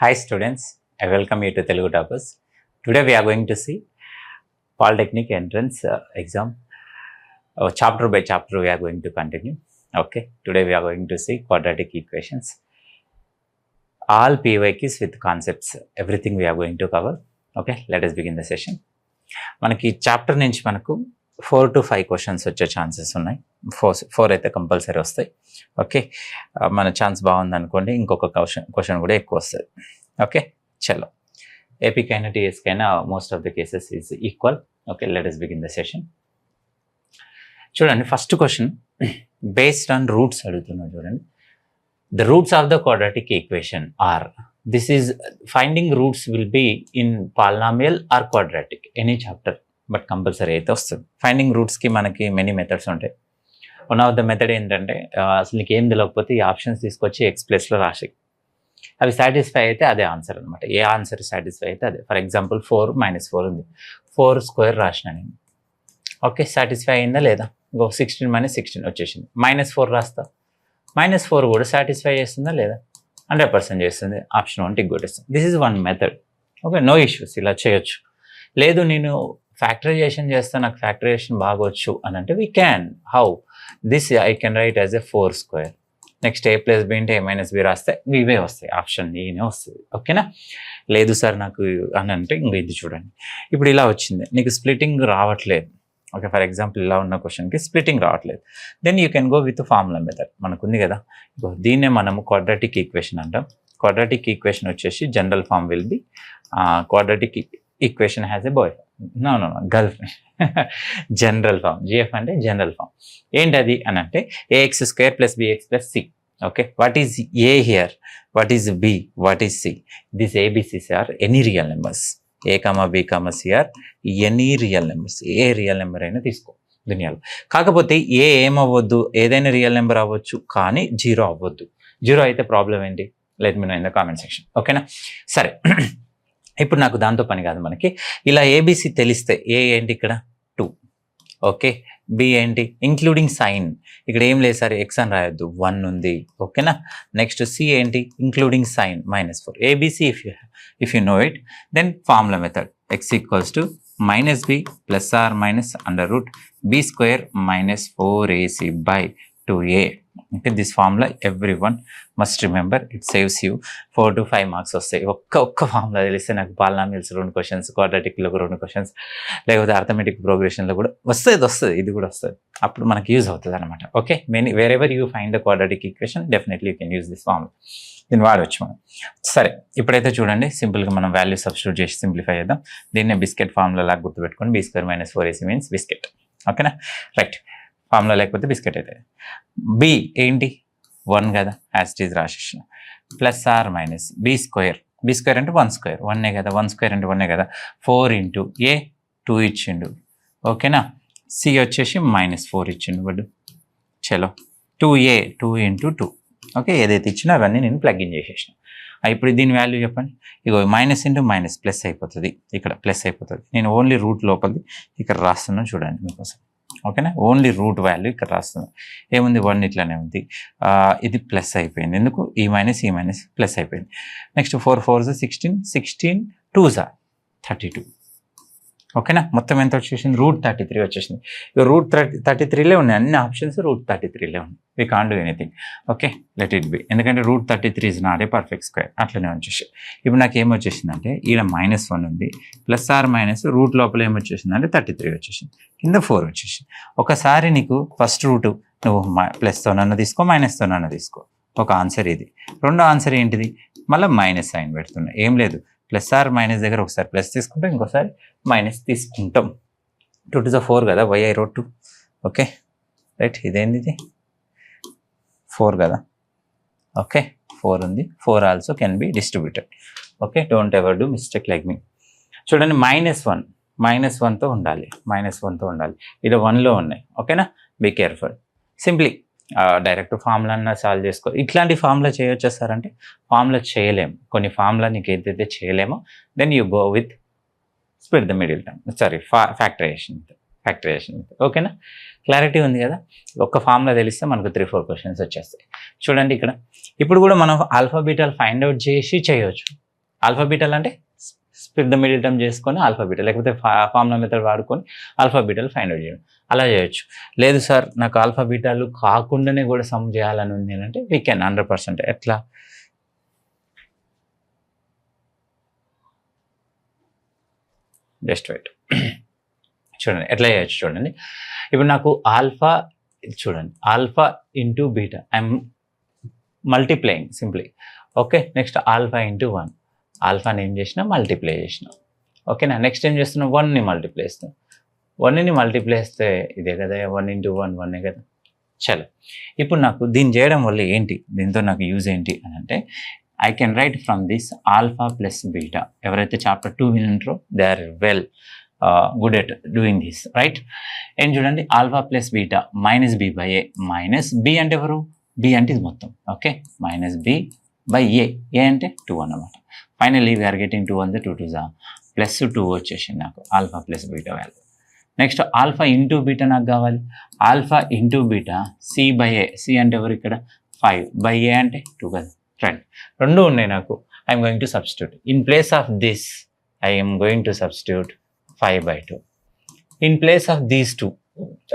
Hi students, I welcome you to Telugu Toppers. Today we are going to see Polytechnic entrance exam. Chapter by chapter we are going to continue. Okay, today we are going to see quadratic equations. All PYQs with concepts, everything we are going to cover. Okay, let us begin the session. మనకి chapter నుంచి మనకు 4 to 5 questions వచ్చే chances ఉన్నాయి. Four అయితే compulsory వస్తాయి. Okay, మన chance బాగుందనుకోండి ఇంకొక క్వశ్చన్ కూడా ఎక్కువ వస్తుంది. ఓకే, చలో. ఏపీకైనా టీఎస్కైనా most of the cases is equal. Okay, let us begin the session. చూడండి, first question based on roots అడుగుతున్నాడు. చూడండి, the roots of the quadratic equation are, this is finding roots will be in polynomial or quadratic, any chapter, but compulsory అయితే వస్తుంది. Finding రూట్స్కి మనకి many methods ఉంటాయి. One of the method ఏంటంటే అసలు నీకు ఏం తెలియకపోతే ఈ ఆప్షన్స్ తీసుకొచ్చి ఎక్స్ ప్లేస్లో రాసి అవి సాటిస్ఫై అయితే అదే ఆన్సర్ అనమాట. ఏ ఆన్సర్ సాటిస్ఫై అయితే అదే. ఫర్ ఎగ్జాంపుల్ 4 - 4 ఉంది, 4 స్క్వేర్ రాసిన నేను. ఓకే, సాటిస్ఫై అయిందా లేదా? ఇంకో 16 - 16 వచ్చేసింది. -4 రాస్తా, -4 కూడా సాటిస్ఫై చేస్తుందా లేదా? 100% చేస్తుంది. ఆప్షన్ 1 టిక్ కొట్టేస్తుంది. This is one method. Okay, no issues, ఇలా చేయొచ్చు. లేదు నేను ఫ్యాక్టరైజేషన్ చేస్తాను, నాకు ఫ్యాక్టరైజేషన్ బాగొచ్చు అని అంటే we can. How? This I can right as a 4 square. Next a + b అంటే a - b రాస్తే ఇవే వస్తాయి, ఆప్షన్ ఈనే వస్తుంది. ఓకేనా? లేదు సార్ నాకు అని అంటే ఇంక ఇది చూడండి, ఇప్పుడు ఇలా వచ్చింది, నీకు స్ప్లిటింగ్ రావట్లేదు. ఓకే, ఫర్ ఎగ్జాంపుల్ ఇలా ఉన్న క్వశ్చన్కి స్ప్లిటింగ్ రావట్లేదు, then you can go with formula method. మనకు ఉంది కదా, దీన్నే మనము క్వాడ్రాటిక్ ఈక్వేషన్ అంటాం. క్వాడ్రాటిక్ ఈక్వేషన్ వచ్చేసి general form will be quadratic equation has a boy no girl friend. General form, GF అంటే జనరల్ ఫార్మ్. ఏంటది అని అంటే ax² + bx + c. Okay, what is a here, what is b, what is c? This ABCs are any real numbers. a, b, c are any real numbers. A real number అయినా తీసుకో దునియాలో. కాకపోతే ఏమవ్వద్దు, ఏదైనా real number అవ్వచ్చు కానీ 0 అవ్వద్దు. 0 అయితే problem ఏంటి? Let me know in the comment section. ఓకేనా? సరే, ఇప్పుడు నాకు దాంతో పని కాదు. మనకి ఇలా ABC తెలిస్తే ఏ ఏంటి ఇక్కడ 2. ఓకే, బి ఏంటి ఇంక్లూడింగ్ సైన్, ఇక్కడ ఏం లేదు సార్, ఎక్స్ అని రాయొద్దు, 1 ఉంది. ఓకేనా? నెక్స్ట్ సి ఏంటి including sign -4. ABC if you know it, then formula method x = -b + or - √b² - 4ac/2a. Okay, this formula everyone must remember. It saves you 4 to 5 marks వస్తాయి. ఒక్క formula తెలిస్తే నాకు polynomials 2 questions, క్వాడ్రాటిక్లో 2 questions, లేకపోతే arithmetic ప్రోగ్రెషన్లో కూడా వస్తుంది, ఇది కూడా వస్తుంది. అప్పుడు మనకి యూజ్ అవుతుంది అనమాట. Okay, wear ever you find the quadratic equation definitely you can use this formula. దీన్ని వాడవచ్చు మనం. సరే, ఇప్పుడైతే చూడండి, సింపుల్గా మనం వాల్యూ సబ్స్టిట్యూట్ చేసి సింప్లిఫై చేద్దాం. దీన్నే బిస్కెట్ ఫార్ములా లాగా గుర్తుపెట్టుకొని b² - 4ac మీన్స్ బిస్కెట్. ఓకేనా? రైట్, ఫార్ములా లేకపోతే బిస్కెట్ అయితే. బి ఏంటి 1 కదా, as it is రాసేసిన. + or - b². b² అంటే 1² 1 కదా, 1² అంటే 1 కదా. 4 × a 2 ఇచ్చిండు. ఓకేనా? సి వచ్చేసి -4 ఇచ్చిండు బడ్డు. చలో, 2a 2 × 2. ఓకే, ఏదైతే ఇచ్చినా అవన్నీ నేను ప్లగ్ ఇన్ చేసేసిన. ఇప్పుడు దీని వాల్యూ చెప్పండి. ఇగో మైనస్ ఇంటూ మైనస్ ప్లస్ అయిపోతుంది, ఇక్కడ ప్లస్ అయిపోతుంది. నేను ఓన్లీ రూట్ లోపలిది ఇక్కడ రాస్తున్నాను చూడండి మీకోసం. ఓకేనా? ఓన్లీ రూట్ వాల్యూ ఇక్కడ రాస్తున్నాను. ఏముంది, 1 ఇట్లానే ఉంది. ఇది ప్లస్ అయిపోయింది. ఎందుకు? ఈ మైనస్ ప్లస్ అయిపోయింది. నెక్స్ట్ 4 4 16, 16 2 32. ఓకేనా? మొత్తం ఎంత వచ్చేసింది? √33 వచ్చేసింది. ఇక √33లే ఉన్నాయి అన్ని ఆప్షన్స్, √33లే ఉన్నాయి. We can't do anything. Okay, let it be. ఎందుకంటే √33 is not a perfect square. అట్లనే వచ్చేసి ఇప్పుడు నాకు ఏమొచ్చేసిందంటే ఈడ -1 ఉంది, +or - రూట్ లోపల ఏమొచ్చేసిందంటే 33 వచ్చేసింది, కింద 4 వచ్చేసింది. ఒకసారి నీకు ఫస్ట్ రూట్ నువ్వు ప్లస్తోనన్నా తీసుకో, మైనస్తోనన్నా తీసుకో, ఒక ఆన్సర్ ఇది. రెండో ఆన్సర్ ఏంటిది? మళ్ళీ మైనస్ సైన్ పెడుతున్నా. ఏం లేదు, +or - దగ్గర ఒకసారి ప్లస్ తీసుకుంటాం, ఇంకోసారి మైనస్ తీసుకుంటాం. 2 to the 4 కదా, why I wrote 2. Okay, right. ఇదేంది, ఇది 4 కదా. ఓకే, 4 ఉంది. 4 also can be distributed. Okay, don't ever do mistake like me. చూడండి, -1తో ఉండాలి, -1తో ఉండాలి. ఇది 1లో ఉన్నాయి. ఓకేనా? Be careful. Simply direct formula అన్నా సాల్వ్ చేసుకో. ఇట్లాంటి ఫార్ములా చేయొచ్చేస్తారంటే ఫార్ములా చేయలేము. కొన్ని ఫార్ములా నీకు ఏదైతే చేయలేమో then you go with split the middle term, sorry factorization. ఓకేనా? క్లారిటీ ఉంది కదా? ఒక్క ఫార్ములా తెలిస్తే మనకు 3 4 క్వశ్చన్స్ వచ్చేస్తాయి. చూడండి ఇక్కడ ఇప్పుడు కూడా మనం ఆల్ఫా బీటాలు ఫైండ్ అవుట్ చేసి చేయొచ్చు. ఆల్ఫా బీటాలు అంటే స్ప్లిట్ ద మిడిల్ టర్మ్ చేసుకొని ఆల్ఫా బీటా, లేకపోతే ఫార్ములా మెథడ్ వాడుకొని ఆల్ఫా బీటాలు ఫైండ్ అవుట్ చేయడం, అలా చేయొచ్చు. లేదు సార్ నాకు ఆల్ఫా బీటాలు కాకుండానే కూడా సమ్ చేయాలని ఉంది అంటే వీ కెన్ 100%. ఎట్లా? జస్ట్ వెయిట్, చూడండి ఎట్లా చేయొచ్చు చూడండి. ఇప్పుడు నాకు ఆల్ఫా చూడండి, alpha into beta I'm multiplying simply. Okay, next alpha into 1, ఆల్ఫాని ఏం చేసినా మల్టిప్లై చేసిన. ఓకేనా, నెక్స్ట్ ఏం చేస్తున్నాం, 1ని మల్టిప్లై చేస్తాం. 1ని మల్టిప్లై చేస్తే ఇదే కదా, 1 ఇంటూ 1 1 కదా. చలో, ఇప్పుడు నాకు దీన్ని చేయడం వల్ల ఏంటి, దీంతో నాకు యూజ్ ఏంటి అని అంటే, I can write from this alpha plus beta. ఎవరైతే చాప్టర్ 2 వినంటారో they are well good at doing this, right? ఏం చూడండి, alpha plus beta minus b by a. Minus b అంటే ఎవరు, బి అంటే ఇది మొత్తం. Okay, minus b by a, a అంటే 2 అన్నమాట. ఫైనల్లీ వీఆర్ గెటింగ్ 2 1 2 2 ప్లస్ 2 వచ్చేసింది నాకు alpha plus beta value. Next alpha into beta నాకు కావాలి. Alpha into beta c by a, c అంటే ఎవరు ఇక్కడ 5 బై ఏ అంటే 2 కదా. రైట్, రెండు ఉన్నాయి నాకు. I'm going to substitute. In place of this I'm going to substitute 5/2. In place of these 2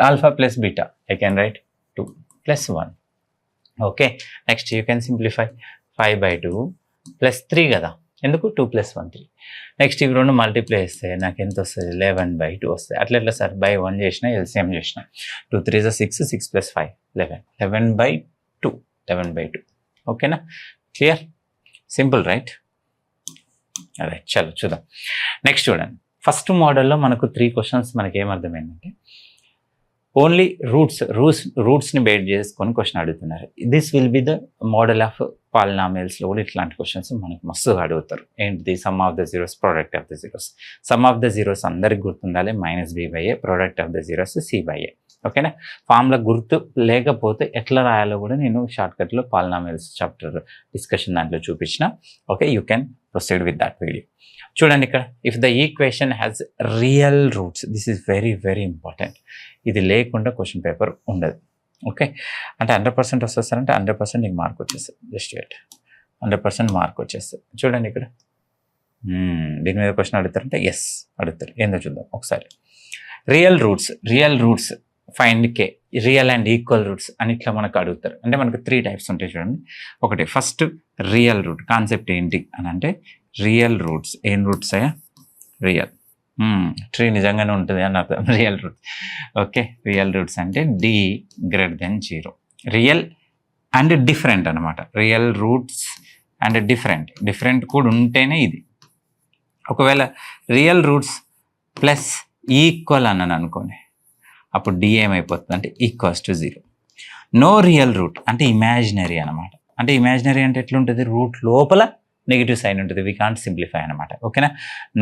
alpha plus beta I can right 2 plus 1. Okay, next you can simplify 5/2 plus 3 కదా, ఎందుకు 2 + 1 3. Next ఇవి రెండు multiply చేస్తే నాకు ఎంత వస్తుంది, 11/2 వస్తుంది. అట్లా ఎట్లా సార్, బై 1 చేసిన, ఎల్సిఎం చేసిన. 2 3 6, 6 + 5 11, 11/2, 11/2. ఓకేనా, క్లియర్, సింపుల్, రైట్? రైట్, చలో చూద్దాం. నెక్స్ట్ చూడండి, ఫస్ట్ మోడల్లో మనకు 3 క్వశ్చన్స్ మనకి ఏమర్థమైందంటే, ఓన్లీ రూట్స్ని బేట్ చేసుకొని క్వశ్చన్ అడుగుతున్నారు. This will be the model of పాలినామియల్స్లో కూడా ఇట్లాంటి క్వశ్చన్స్ మనకు మస్తుగా అడుగుతారు. ఏంటిది, sum of the zeros, product of the zeros. Sum of the zeros అందరికి గుర్తుండాలి, -b/a, product of the zeros c/a. ఓకేనా, ఫామ్లో గుర్తు లేకపోతే ఎట్లా రాయాలో కూడా నేను షార్ట్కట్లో పాలినామియల్స్ చాప్టర్ డిస్కషన్ దాంట్లో చూపించిన. Okay, you can proceed with that video. చూడండి ఇక్కడ, if the equation has real roots, this is very very important. ఇది లేకుండా క్వశ్చన్ పేపర్ ఉండదు. ఓకే, అంటే 100% వస్తారంటే 100% నీకు మార్క్ వచ్చేస్తుంది. జస్ట్ వెయిట్, 100% మార్క్ వచ్చేస్తుంది. చూడండి ఇక్కడ, దీని మీద క్వశ్చన్ అడుగుతారంటే ఎస్ అడుగుతారు. ఏందో చూద్దాం ఒకసారి. Real roots find K, real and equal roots అని ఇట్లా మనకు అడుగుతారు. అంటే మనకు 3 టైప్స్ ఉంటాయి చూడండి. ఒకటి ఫస్ట్ రియల్ రూట్ కాన్సెప్ట్ ఏంటి అని అంటే, రియల్ రూట్స్ ఏం రూట్స్ అయ్యా, రియల్ ట్రీ నిజంగానే ఉంటుంది అని అర్థం, real roots. Okay, real roots అంటే d<0, రియల్ అండ్ డిఫరెంట్ అనమాట. రియల్ రూట్స్ అండ్ డిఫరెంట్ కూడా ఉంటేనే ఇది. ఒకవేళ రియల్ రూట్స్ ప్లస్ ఈక్వల్ అన్నాను అనుకోండి, అప్పుడు d ఏమైపోతుంది అంటే =0. నో రియల్ రూట్ అంటే ఇమాజినరీ అనమాట. అంటే ఇమాజినరీ అంటే ఎట్లుంటుంది, రూట్ లోపల నెగిటివ్ సైన్ ఉంటుంది, వీ కాంట్ సింప్లిఫై అనమాట. ఓకేనా,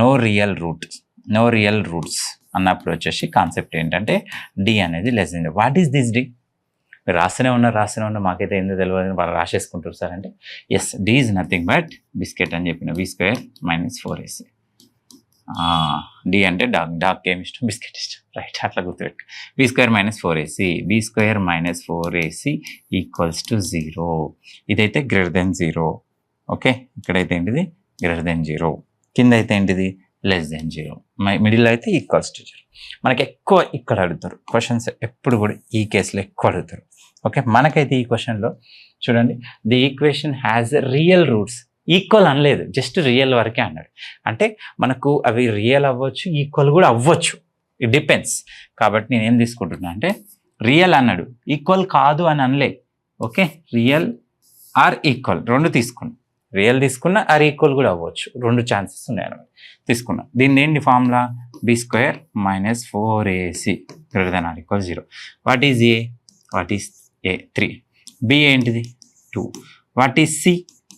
నో రియల్ రూట్స్ అన్నప్పుడు వచ్చేసి కాన్సెప్ట్ ఏంటంటే d అనేది less than. What is this d? మీరు రాస్తూనే ఉన్నారు, మాకైతే ఎందుకు తెలియదు, వాళ్ళు రాసేసుకుంటారు సార్ అంటే, yes, d is nothing but biscuit అని చెప్పిన, b² - 4ac. d అంటే డాగ్ ఏమి ఇష్టం, బిస్కెట్ ఇష్టం, రైట్? అట్లా గుర్తుపెట్టు. b² - 4ac, b² - 4ac = 0. ఇదైతే >0. ఓకే, ఇక్కడైతే ఏంటిది >0, కింద అయితే ఏంటిది <0, మిడిల్ అయితే =0. మనకి ఎక్కువ ఇక్కడ అడుగుతారు క్వశ్చన్స్, ఎప్పుడు కూడా ఈ కేసులో ఎక్కువ అడుగుతారు. ఓకే, మనకైతే ఈ క్వశ్చన్లో చూడండి, the equation has real roots. Equal అనలేదు, జస్ట్ రియల్ వరకే అన్నాడు. అంటే మనకు అవి రియల్ అవ్వచ్చు, ఈక్వల్ కూడా అవ్వచ్చు, ఇట్ డిపెండ్స్. కాబట్టి నేను ఏం తీసుకుంటున్నా అంటే, రియల్ అన్నాడు, ఈక్వల్ కాదు అని అనలే. ఓకే, రియల్ ఆర్ ఈక్వల్ రెండు తీసుకున్నా, రియల్ తీసుకున్నా ఆర్ ఈక్వల్ కూడా అవ్వచ్చు, 2 ఛాన్సెస్ ఉన్నాయి అన్నమాట. తీసుకున్నా, దీన్ని ఏంటి formula, b² - 4ac > 0. What is A, what is a 3, b ఏంటిది 2, వాట్ ఈస్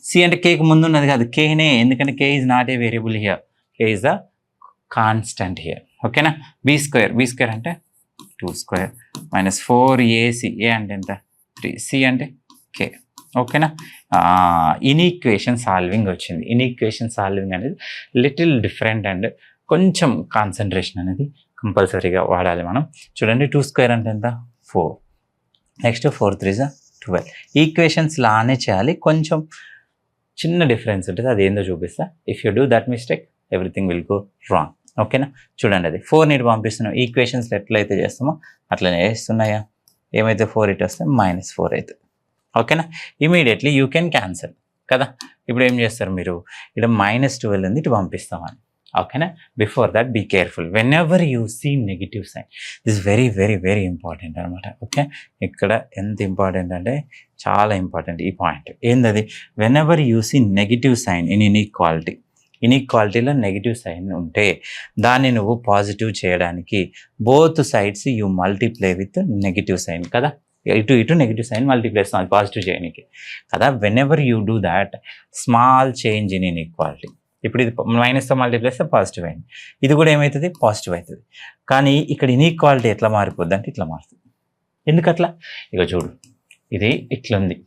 సి అంటే కేకి ముందు ఉన్నది కాదు, కేనే, ఎందుకంటే k is not a variable here, k is a constant here. ఓకేనా, b² అంటే 2² - 4ac, ఏ అంటే ఎంత 3, సి అంటే కే. ఓకేనా, ఇన్ఈక్వేషన్ సాల్వింగ్ వచ్చింది. ఇన్ఈక్వేషన్ సాల్వింగ్ అనేది లిటిల్ డిఫరెంట్ అండ్ కొంచెం కాన్సన్ట్రేషన్ అనేది కంపల్సరీగా వాడాలి మనం. చూడండి, 2² అంటే ఎంత 4, నెక్స్ట్ 4 3 12. ఈక్వేషన్స్ లానే చేయాలి, కొంచెం చిన్న డిఫరెన్స్ ఉంటుంది, అది ఏందో చూపిస్తా. If you do that mistake everything will go wrong. ఓకేనా, చూడండి అది 4 ఇటు పంపిస్తున్నాం. ఈక్వేషన్స్లో ఎట్లయితే చేస్తామో అట్లనే వేస్తున్నాయా, ఏమైతే 4 ఇటు వస్తే -4 అవుతుంది. ఓకేనా, ఇమీడియట్లీ యూ కెన్ క్యాన్సల్ కదా. ఇప్పుడు ఏం చేస్తారు మీరు, ఇక్కడ -12 ఉంది, ఇటు పంపిస్తామని. ఓకేనా, before that be careful whenever you see negative sign. This very very very important అనమాట. ఓకే, ఇక్కడ ఎంత ఇంపార్టెంట్ అంటే చాలా ఇంపార్టెంట్ ఈ పాయింట్. ఏందది, whenever you see negative sign in ఇన్ఈక్వాలిటీలో నెగిటివ్ సైన్ ఉంటే దాన్ని నువ్వు పాజిటివ్ చేయడానికి both sides you multiply with negative sign కదా. ఇటు నెగిటివ్ సైన్ మల్టిప్లై చేస్తాం పాజిటివ్ చేయడానికి కదా. Whenever you do that small change in inequality, ఇప్పుడు ఇది మైనస్తో మల్టిప్లై చేస్తే పాజిటివ్ అయింది, ఇది కూడా ఏమవుతుంది పాజిటివ్ అవుతుంది. కానీ ఇక్కడ ఇన్ఈక్వాలిటీ ఎట్లా మారిపోద్ది అంటే ఇట్లా మారుతుంది. ఎందుకట్లా, ఇక చూడు, ఇది ఇట్లుంది.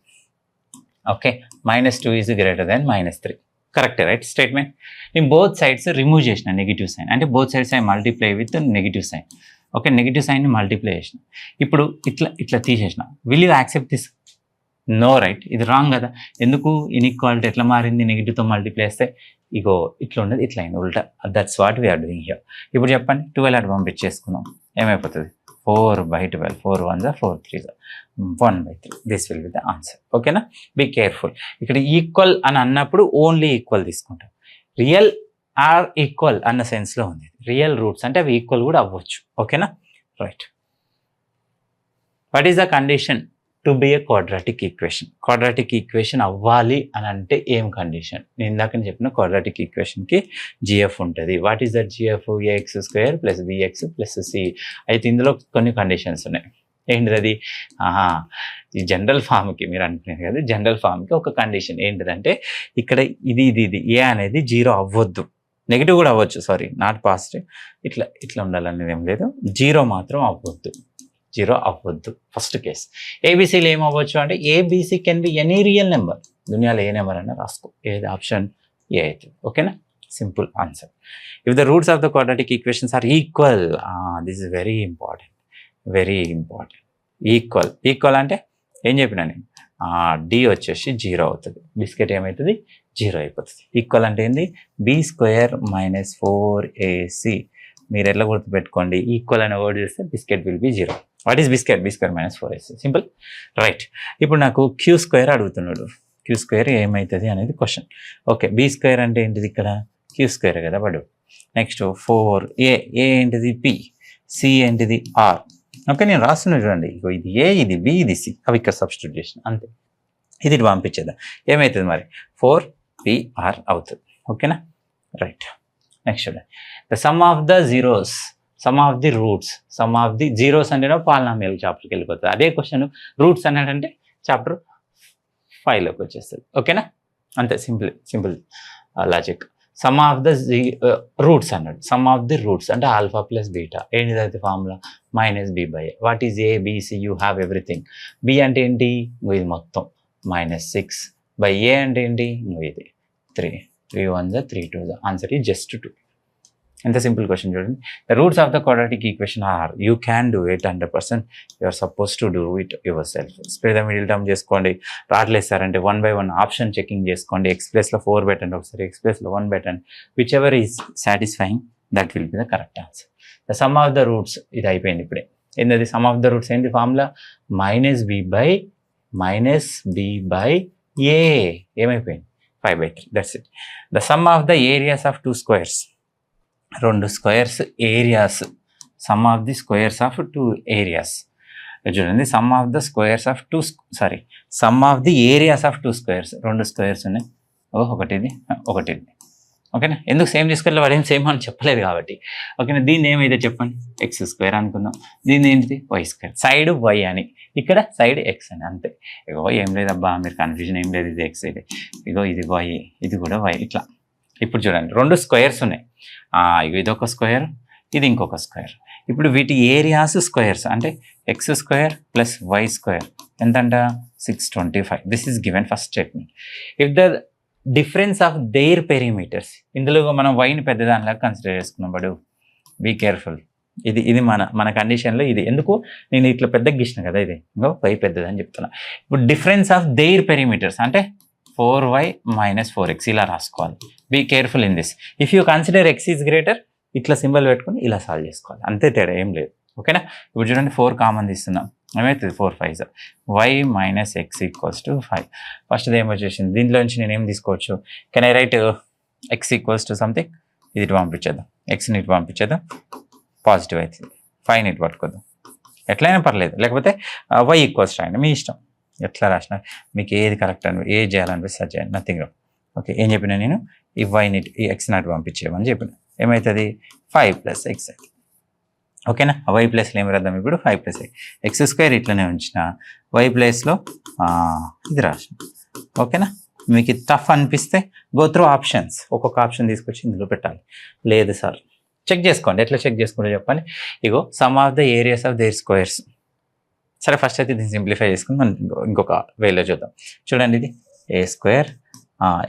ఓకే, -2 ఈజ్ గ్రేటర్ దాన్ -3, కరెక్టే రైట్ స్టేట్మెంట్. నేను బోత్ సైడ్స్ రిమూవ్ చేసిన నెగిటివ్ సైన్, అంటే both sides I multiply with negative sign. Okay, negative సైన్ని మల్టిప్లై చేసిన, ఇప్పుడు ఇట్లా తీసేసిన. Will you accept this? No right, ఇది రాంగ్ కదా. ఎందుకు, ఇన్ఈక్వాలిటీ ఎట్లా మారింది, నెగిటివ్తో మల్టిప్లై చేస్తే ఇగో ఇట్లా ఉండదు, ఇట్లా అయింది ఉల్టా. That's what we're doing here. ఇప్పుడు చెప్పండి, 12 అటు పంపించేసుకుందాం, ఏమైపోతుంది 4/12, 4 1 4 3 1/3. This will be the answer. ఓకేనా, బీ కేర్ఫుల్. ఇక్కడ ఈక్వల్ అని అన్నప్పుడు ఓన్లీ ఈక్వల్ తీసుకుంటాం. రియల్ ఆర్ ఈక్వల్ అన్న సెన్స్లో ఉంది. రియల్ రూట్స్ అంటే అవి ఈక్వల్ కూడా అవ్వచ్చు. ఓకేనా, right. What is the condition to be A quadratic equation? Quadratic equation అవ్వాలి అని అంటే ఏం కండిషన్? నేను ఇందాక చెప్పిన క్వాడ్రాటిక్ ఈక్వేషన్కి జిఎఫ్ ఉంటుంది. What is that GF? ax² + bx + c. అయితే ఇందులో కొన్ని కండిషన్స్ ఉన్నాయి. ఏంటిది? ఈ జనరల్ ఫామ్కి మీరు అనుకునేది కదా, జనరల్ ఫామ్కి ఒక కండిషన్ ఏంటిదంటే ఇక్కడ ఇది ఏ అనేది 0 అవ్వద్దు, నెగిటివ్ కూడా అవ్వచ్చు, సారీ నాట్ పాజిటివ్, ఇట్లా ఉండాలనేది ఏం లేదు, 0 మాత్రం అవ్వద్దు, 0 అవ్వద్దు. First case. ఏబీసీలో ఏమవ్వచ్చు అంటే ABC can be any real number, దునియాలో ఏ నెంబర్ అయినా రాసుకో, ఏది ఆప్షన్ ఏ అవుతుంది. ఓకేనా, simple answer. If the roots of the quadratic equations are equal, this is very important, very important. Equal అంటే ఏం చెప్పినా నేను, డి వచ్చేసి 0 అవుతుంది, బిస్కెట్ ఏమవుతుంది 0 అయిపోతుంది. ఈక్వల్ అంటే ఏంది, b² - 4ac. మీరు ఎట్లా గుర్తుపెట్టుకోండి, ఈక్వల్ అనే వర్డ్ చేస్తే biscuit will be 0. What is biscuit? b² - 4ac, simple right. ఇప్పుడు నాకు q² అడుగుతున్నాడు, q² ఏమవుతుంది అనేది క్వశ్చన్. ఓకే, b² అంటే ఏంటిది, ఇక్కడ q² కదా పడు. నెక్స్ట్ 4a ఏంటిది p, c ఏంటిది r. ఓకే, నేను రాస్తున్నా చూడండి, ఇది ఏ, ఇది బి, ఇది సి, అవి ఇక్కడ సబ్స్టిట్యూట్ చేసిన అంతే. ఇది పంపించేద్దాం, ఏమవుతుంది మరి 4pr అవుతుంది. ఓకేనా, రైట్. నెక్స్ట్ చూడండి, the sum of the zeros, sum of the roots, sum of the zeros అంటే పాలినామియల్ చాప్టర్కి వెళ్ళిపోతుంది. అదే క్వశ్చన్ రూట్స్ అన్నాడంటే చాప్టర్ 5లోకి వచ్చేస్తుంది. ఓకేనా, అంతే, simple logic. Sum of the roots అన్నాడు, సమ్ ఆఫ్ ది రూట్స్ అంటే α + β. ఏంటిది అయితే formula -b/a. What is a, b, c? You have everything. B అంటే ఏంటి, ఇది మొత్తం -6/a అంటే ఏంటి, ఇది 3. 3 1 3 2. ఆన్సర్ ఈ జస్ట్ 2. ఎంత సింపుల్ క్వశ్చన్ చూడండి. The roots of the quadratic equation are, you can do it 100%. You are suppose to do it yourself. Spread the middle term చేసుకోండి, రాట్లేదు సార్ అంటే 1 by 1 ఆప్షన్ చెకింగ్ చేసుకోండి. x ప్లేస్లో 4 పెట్టండి, ఒకసారి x ప్లేస్లో 1 పెట్టండి. Whichever is satisfying that will be the correct answer. The sum of the roots, ఇది అయిపోయింది ఇప్పుడే. ఏంటది సమ్ ఆఫ్ ద రూట్స్? ఏంటి ఫార్ములా, -b/a ఏమైపోయింది 5/3. That's it. The sum of the areas of 2 squares, 2 squares areas, sum of the squares of 2 areas. చూడండి, sum of the squares of sum of the areas of 2 squares. 2 squares ఉన్నాయి, ఒకటిది. ఓకేనా, ఎందుకు same తీసుకెళ్ళి వాడు ఏం same అని చెప్పలేదు కాబట్టి. ఓకేనా, దీన్ని ఏమైతే చెప్పండి, x² అనుకుందాం. దీన్ని ఏంటిది y², సైడ్ y అని, ఇక్కడ సైడ్ x అని, అంతే. ఇగో ఏం లేదబ్బా, మీరు కన్ఫ్యూజన్ ఏం లేదు, ఇది x, ఇగో ఇది y, ఇది కూడా y, ఇట్లా. ఇప్పుడు చూడండి, 2 స్క్వేర్స్ ఉన్నాయి, ఇది ఒక స్క్వేర్, ఇది ఇంకొక స్క్వేర్. ఇప్పుడు వీటి ఏరియాస్ స్క్వేర్స్ అంటే x² + y² ఎంతంట 625. This is given first statement. If the difference of their perimeters, ఇందులో మనం వైని పెద్దదానిలాగా కన్సిడర్ చేసుకున్నాం. బట్ బీ కేర్ఫుల్, ఇది మన కండిషన్లో ఇది. ఎందుకు నేను ఇట్లా పెద్దగా గీసిన కదా, ఇది ఇంకో వై పెద్దదని చెప్తున్నా. ఇప్పుడు డిఫరెన్స్ ఆఫ్ దేర్ పెరిమీటర్స్ అంటే 4y minus 4x ఇలా రాసుకోవాలి. Be careful in this. If you consider x is greater ఇట్లా సింబల్ పెట్టుకుని ఇలా సాల్వ్ చేసుకోవాలి, అంతే తేడా ఏం లేదు. ఓకేనా? ఇప్పుడు చూడండి 4 కామన్ తీస్తున్నాం, ఏమవుతుంది 4 5 y minus X equals to 5. First ఏం వచ్చేసింది, దీంట్లో నుంచి నేను ఏం తీసుకోవచ్చు, can I right X equals to something, ఇది ఇటు పంపించేద్దాం, ఎక్స్ని ఇటు పంపించేద్దాం, పాజిటివ్ అవుతుంది, 5ని ఇటు పట్టుకోద్దాం, ఎట్లయినా పర్లేదు, లేకపోతే y ఈక్వల్స్ రాయండి, మీ ఇష్టం ఎట్లా రాసిన, మీకు ఏది కరెక్ట్ అని ఏది చేయాలనిపిస్తే అది చేయండి, నథింగ్ రాంగ్. ఓకే, ఏం చెప్పినా నేను ఈ వైని ఈ ఎక్స్ని అటు పంపించేయమని చెప్పిన, ఏమవుతుంది 5 + x అవుతుంది. ఓకేనా? వై ప్లస్లో ఏమి రాద్దాం ఇప్పుడు 5 + x స్క్వేర్ ఇట్లనే ఉంచిన, వై ప్లేస్లో ఇది రాసిన. ఓకేనా? మీకు టఫ్ అనిపిస్తే గో త్రూ ఆప్షన్స్, ఒక్కొక్క ఆప్షన్ తీసుకొచ్చి ఇందులో పెట్టాలి. లేదు సార్ చెక్ చేసుకోండి, ఎట్లా చెక్ చేసుకుంటే చెప్పండి. ఇగో sum of the areas of their squares. సరే ఫస్ట్ అయితే దీన్ని సింప్లిఫై చేసుకుని మనం ఇంకొక వేలో చూద్దాం. చూడండి, ఇది ఏ స్క్వేర్,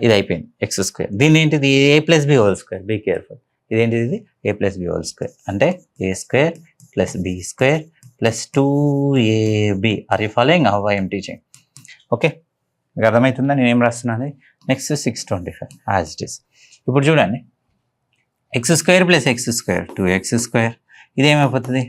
ఇది అయిపోయింది ఎక్స్ స్క్వేర్, దీన్ని ఏంటిది a + b whole square, be careful, ఇదేంటిది ఇది a + b హోల్ స్క్వేర్ అంటే a square plus b square plus 2ab. Are you following how I am teaching? Okay, మీకు అర్థమవుతుందా నేను ఏం రాస్తున్నాను? Next 625 as it is. ఇప్పుడు చూడండి, x square plus x square 2x square, ఇది ఏమైపోతుంది